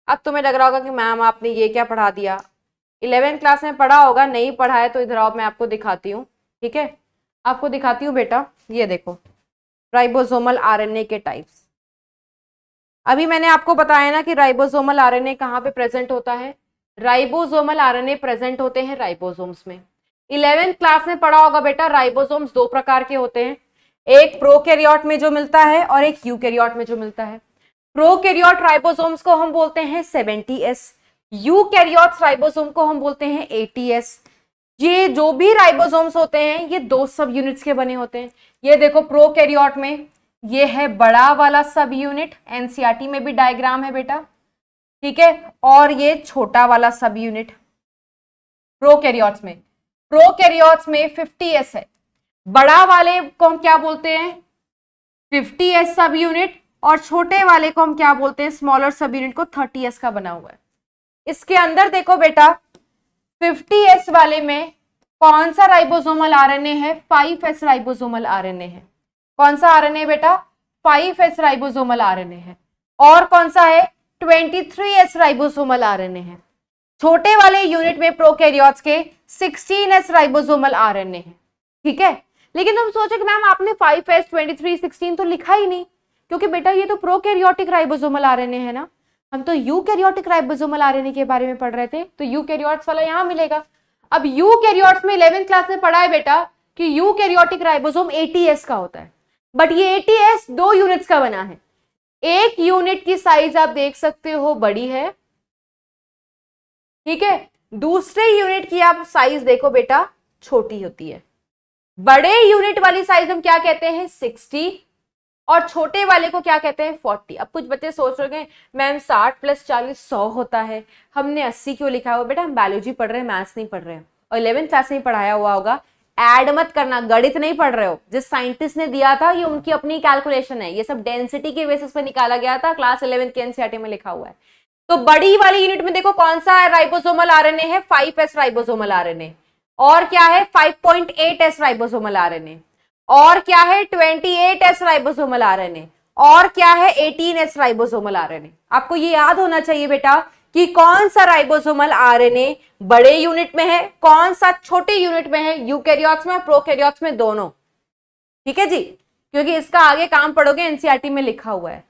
[SPEAKER 1] अब तुम्हें लग रहा होगा कि मैम आपने ये क्या पढ़ा दिया, 11th क्लास में पढ़ा होगा, नहीं पढ़ा है तो इधर आओ, मैं आपको दिखाती हूँ, ठीक है। आपको दिखाती हूँ बेटा, ये देखो राइबोसोमल आरएनए के टाइप्स। अभी मैंने आपको बताया ना कि राइबोसोमल आरएनए कहाँ पे प्रेजेंट होता है। राइबोसोमल आरएनए प्रेजेंट होते हैं राइबोसोम्स में। 11th क्लास में पढ़ा होगा बेटा, राइबोसोम्स 2 प्रकार के होते हैं, एक प्रोकैरियोट में जो मिलता है और एक यूकैरियोट में जो मिलता है। प्रोकैरियोट राइबोसोम्स को हम बोलते हैं 70s, यूकैरियोट राइबोसोम को हम बोलते हैं 80s। ये जो भी राइबोसोम्स होते हैं ये 2 सब यूनिट्स के बने होते हैं। ये देखो प्रोकैरियोट में ये है बड़ा वाला सब यूनिट, एनसीईआरटी में भी डायग्राम है बेटा, ठीक है, और ये छोटा वाला सब यूनिट प्रोकैरियोट्स में। प्रोकैरियोट्स में 50s है, बड़ा वाले को हम क्या बोलते हैं? 50s सब यूनिट, और छोटे वाले को हम क्या बोलते हैं? स्मॉलर सब यूनिट को 30s का बना हुआ है। इसके अंदर देखो बेटा, 50s वाले में कौन सा राइबोसोमल आरएनए है? 5s राइबोसोमल आरएनए है। कौन सा आरएनए बेटा? 5s राइबोसोमल आरएनए है। और कौन सा है? 23s राइबोसोमल आरएनए है। छोटे वाले यूनिट में प्रोकैरियोट्स के 16s राइबोसोमल आरएनए है, ठीक है। लेकिन तुम सोचो कि मैम आपने 5s 23 16 तो लिखा ही नहीं, क्योंकि बेटा ये तो प्रोकैरियोटिक राइबोसोमल आरएनए है ना, हम तो यूकैरियोटिक राइबोसोमल आरएनए के बारे में पढ़ रहे थे, तो यूकैरियोट्स वाला यहां मिलेगा। अब यूकैरियोट्स में 11th क्लास में पढ़ा है बेटा कि यूकैरियोटिक राइबोसोम 80s का होता है, बट ये 80s 2 यूनिट्स का बना है। एक यूनिट की साइज आप देख सकते हो बड़ी है, ठीक है, दूसरे यूनिट की आप साइज देखो बेटा छोटी होती है। बड़े यूनिट वाली साइज हम क्या कहते हैं? 60, और छोटे वाले को क्या कहते हैं? 40। अब कुछ बच्चे सोच रहे हैं मैम 60 + 40 100 होता है, हमने 80 क्यों लिखा हुआ? बेटा हम बायोलॉजी पढ़ रहे हैं, मैथ्स नहीं पढ़ रहे हैं, और 11th क्लास में पढ़ाया हुआ होगा। ऐड मत करना, गणित नहीं पढ़ रहे हो। जिस साइंटिस्ट ने दिया था ये उनकी अपनी कैलकुलेशन है, ये सब डेंसिटी के बेसिस पे निकाला गया था, क्लास 11th के एनसीईआरटी में लिखा हुआ है। तो बड़ी वाली यूनिट में देखो कौन सा राइबोसोमल आरएनए है? 5s ribosomal RNA. और क्या है? 5.8s ribosomal RNA. और क्या है? 28s ribosomal RNA. और क्या है? 18s ribosomal RNA. आपको ये याद होना चाहिए बेटा कि कौन सा राइबोसोमल आरएनए बड़े यूनिट में है, कौन सा छोटे यूनिट में है, यूकैरियोट्स में, प्रोकैरियोट्स में, दोनों, ठीक है जी, क्योंकि इसका आगे काम पढ़ोगे एनसीईआरटी में लिखा हुआ है।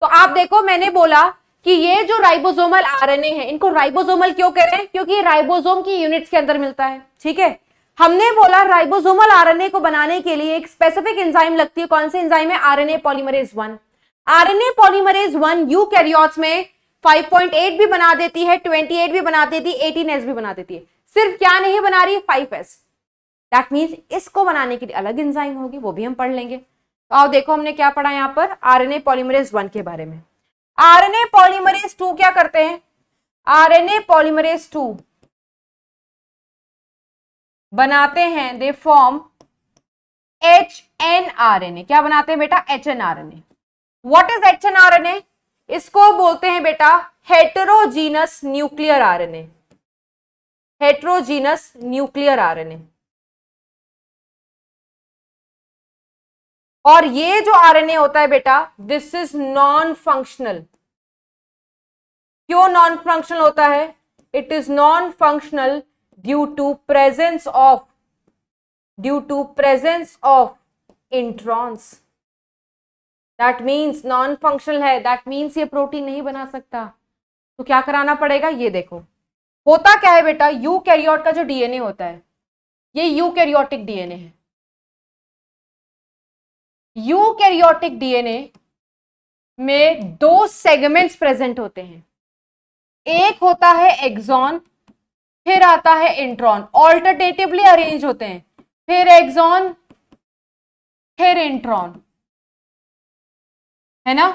[SPEAKER 1] तो आप देखो, मैंने बोला कि ये जो राइबोसोमल आरएनए है, इनको राइबोसोमल क्यों कह रहे हैं? क्योंकि ये राइबोसोम की यूनिट्स के अंदर मिलता है, ठीक है। हमने बोला राइबोसोमल आरएनए को बनाने के लिए एक स्पेसिफिक एंजाइम लगती है। कौन सी एंजाइम है? RNA polymerase 1। RNA polymerase 1 eukaryotes में 5.8 भी बना देती है, 28 भी बना देती है, 18s भी बना देती है। सिर्फ क्या नहीं बना रही है? 5s। दैट मीन्स इसको बनाने के लिए अलग एंजाइम होगी, वो भी हम पढ़ लेंगे। तो आओ देखो हमने क्या पढ़ा यहाँ पर आरएनए पॉलीमरेज 1 के बारे में। आरएनए पॉलीमरेज 2 क्या करते हैं? आरएनए पॉलीमरेज 2 बनाते हैं, दे फॉर्म HNRNA। क्या बनाते हैं बेटा? HNRNA। What is HNRNA? इसको बोलते हैं बेटा heterogeneous nuclear RNA. Heterogeneous nuclear RNA. और ये जो आरएनए होता है बेटा, दिस इज नॉन फंक्शनल। क्यों नॉन फंक्शनल होता है? It is non functional due to presence of introns. That means non functional है, दैट मीन्स ये प्रोटीन नहीं बना सकता। तो क्या कराना पड़ेगा? ये देखो होता क्या है बेटा, यूकैरियोट का जो डीएनए होता है, ये यूकैरियोटिक डीएनए है। यूकैरियोटिक डीएनए में 2 सेगमेंट्स प्रेजेंट होते हैं। एक होता है एक्सॉन, फिर आता है इंट्रॉन, ऑल्टरनेटिवली अरेंज होते हैं, फिर एक्सॉन फिर इंट्रॉन, है ना।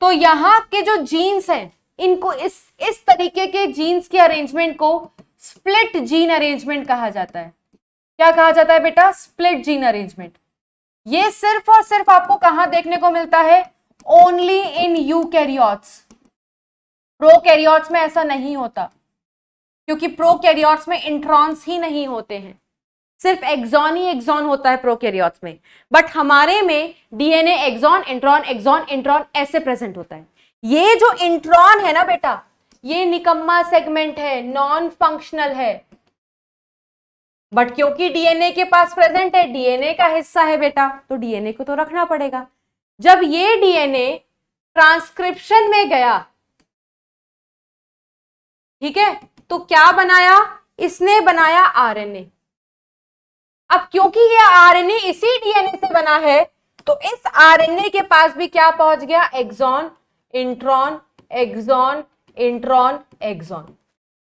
[SPEAKER 1] तो यहां के जो जीन्स हैं, इनको इस तरीके के जीन्स के अरेंजमेंट को स्प्लिट जीन अरेंजमेंट कहा जाता है। क्या कहा जाता है बेटा? Split gene arrangement. ये सिर्फ और सिर्फ आपको कहां देखने को मिलता है? Only in eukaryotes. प्रोकैरियोट्स में ऐसा नहीं होता, क्योंकि प्रोकैरियोट्स में इंट्रॉन्स ही नहीं होते हैं, सिर्फ एक्सॉन ही एक्सॉन होता है प्रोकैरियोट्स में। बट हमारे में डीएनए एक्सॉन इंट्रॉन ऐसे प्रेजेंट होता है। ये जो इंट्रॉन है ना बेटा, ये निकम्मा सेगमेंट है, नॉन फंक्शनल है, बट क्योंकि डीएनए के पास प्रेजेंट है, डीएनए का हिस्सा है बेटा, तो डीएनए को तो रखना पड़ेगा। जब ये डीएनए ट्रांसक्रिप्शन में गया, ठीक है, तो क्या बनाया? इसने बनाया आरएनए। अब क्योंकि ये आरएनए इसी डीएनए से बना है, तो इस आरएनए के पास भी क्या पहुंच गया? Exon intron exon intron exon.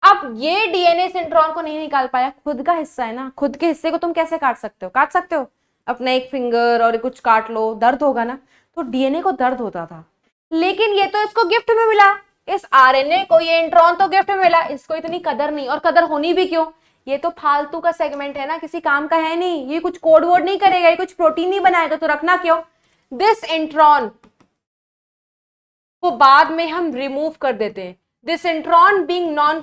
[SPEAKER 1] अब ये डीएनए से इंट्रॉन को नहीं निकाल पाया, खुद का हिस्सा है ना, खुद के हिस्से को तुम कैसे काट सकते हो? काट सकते हो अपना एक फिंगर और कुछ काट लो, दर्द होगा ना। तो डीएनए को दर्द होता था, लेकिन ये तो इसको गिफ्ट में मिला, इस आरएनए को ये इंट्रॉन तो गिफ्ट में मिला, इसको इतनी कदर नहीं। और कदर होनी भी क्यों? ये तो फालतू का सेगमेंट है ना, किसी काम का है नहीं, ये कुछ कोड वर्ड नहीं करेगा, ये कुछ प्रोटीन नहीं बनाएगा, तो रखना क्यों? दिस इंट्रॉन को बाद में हम रिमूव कर देते हैं। This intron being non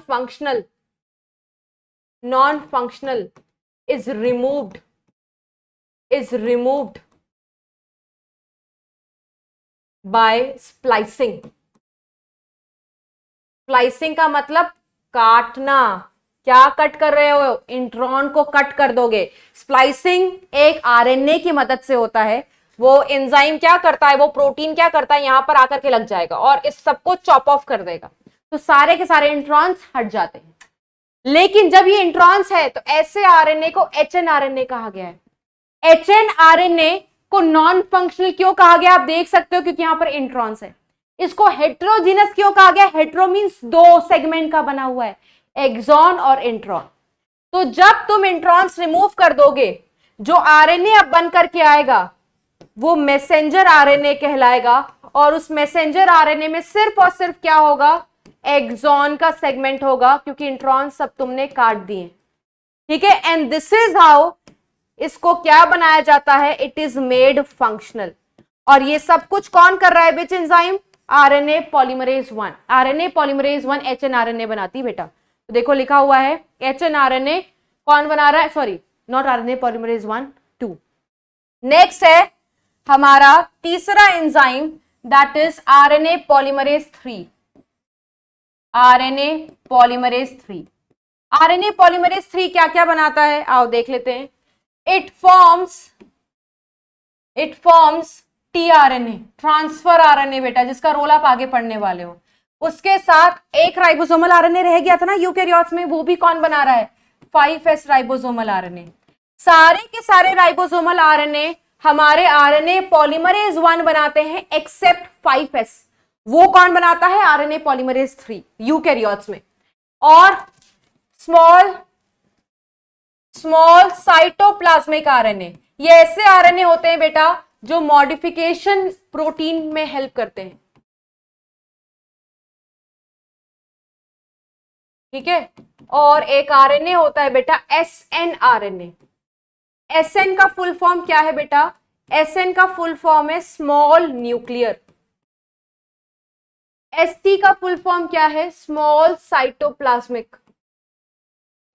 [SPEAKER 1] functional is removed by splicing. Splicing का मतलब काटना। क्या कट कर रहे हो? इंट्रॉन को कट कर दोगे। स्प्लाइसिंग एक आरएनए की मदद से होता है। वो एंजाइम क्या करता है, वो प्रोटीन क्या करता है, यहां पर आकर के लग जाएगा और इस सबको चॉप ऑफ कर देगा, तो सारे के सारे इंट्रॉन्स हट जाते हैं। लेकिन जब ये इंट्रॉन्स है, तो ऐसे आरएनए को एचएनआरएनए कहा गया है। एचएनआरएनए को नॉन फंक्शनल क्यों कहा गया? आप देख सकते हो, क्योंकि यहां पर इंट्रॉन्स है। इसको हेट्रोजीनस क्यों कहा गया? हेट्रो मींस 2 सेगमेंट का बना हुआ है, एक्सॉन और इंट्रॉन। तो जब तुम इंट्रॉन्स रिमूव कर दोगे, जो आरएनए अब बन करके आएगा वो मैसेंजर आरएनए कहलाएगा, और उस मैसेंजर आरएनए में सिर्फ और सिर्फ क्या होगा? एक्सॉन का सेगमेंट होगा, क्योंकि इंट्रॉन सब तुमने काट दिए, ठीक है। एंड दिस इज हाउ इसको क्या बनाया जाता है? It is made functional. और ये सब कुछ कौन कर रहा है? Which enzyme? RNA polymerase 1। RNA polymerase 1 hnRNA बनाती है बेटा। तो देखो लिखा हुआ है एचएनआरएनए कौन बना रहा है? Sorry, not RNA polymerase 1, 2। Next है हमारा तीसरा enzyme, that is RNA polymerase 3। RNA polymerase 3। RNA polymerase 3 क्या क्या बनाता है? आओ देख लेते हैं। It forms tRNA, transfer RNA बेटा, जिसका रोल आप आगे पढ़ने वाले हो। उसके साथ एक राइबोसोमल आरएनए रह गया था ना यूकैरियोट्स में, वो भी कौन बना रहा है? 5s ribosomal RNA. सारे के सारे राइबोसोमल आरएनए हमारे आरएनए पॉलीमरेज 1 बनाते हैं, एक्सेप्ट 5s। वो कौन बनाता है? आरएनए पॉलीमरेज 3 यूकैरियोट्स में। और स्मॉल स्मॉल साइटोप्लाज्मिक आरएनए, ये ऐसे आरएनए होते हैं बेटा जो मॉडिफिकेशन प्रोटीन में हेल्प करते हैं, ठीक है। और एक आरएनए होता है बेटा एसएन आरएनए। एसएन का फुल फॉर्म क्या है बेटा? एसएन का फुल फॉर्म है स्मॉल न्यूक्लियर। एसटी का फुल फॉर्म क्या है? Small cytoplasmic.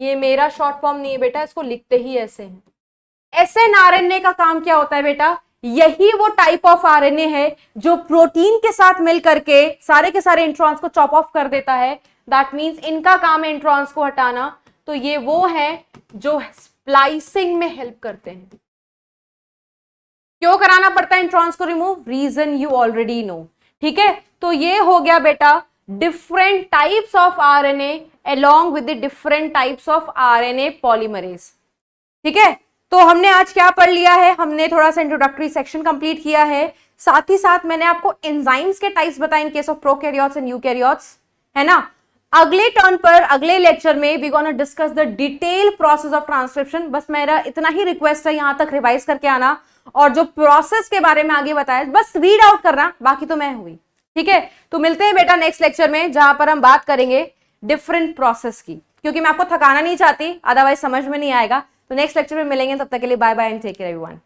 [SPEAKER 1] ये मेरा शॉर्ट फॉर्म नहीं है बेटा, इसको लिखते ही ऐसे हैं। एसएन आरएनए का काम क्या होता है बेटा? यही वो टाइप ऑफ आरएनए है जो प्रोटीन के साथ मिल करके सारे के सारे इंट्रॉन्स को चॉप ऑफ कर देता है। दैट मींस इनका काम है इंट्रॉन्स को हटाना। तो ये वो है जो स्प्लाइसिंग में हेल्प करते हैं। क्यों कराना पड़ता है इंट्रॉन्स को remove? Reason you already know, ठीक है। तो ये हो गया बेटा different types of RNA along with the different types of RNA polymerase, ठीक है। तो हमने आज क्या पढ़ लिया है? हमने थोड़ा सा इंट्रोडक्टरी सेक्शन कंप्लीट किया है, साथ ही साथ मैंने आपको एंजाइम्स के टाइप्स बताए in case of prokaryotes and eukaryotes, है ना। अगले टर्न पर अगले लेक्चर में we gonna discuss the detail process of transcription. बस मेरा इतना ही रिक्वेस्ट है, यहां तक रिवाइज करके आना और जो प्रोसेस के बारे में आगे बताया बस रीड आउट करना, बाकी तो मैं हुई, ठीक है। तो मिलते हैं बेटा नेक्स्ट लेक्चर में जहां पर हम बात करेंगे डिफरेंट प्रोसेस की, क्योंकि मैं आपको थकाना नहीं चाहती, अदरवाइज समझ में नहीं आएगा। तो नेक्स्ट लेक्चर में मिलेंगे, तब तक के लिए bye bye and take care everyone.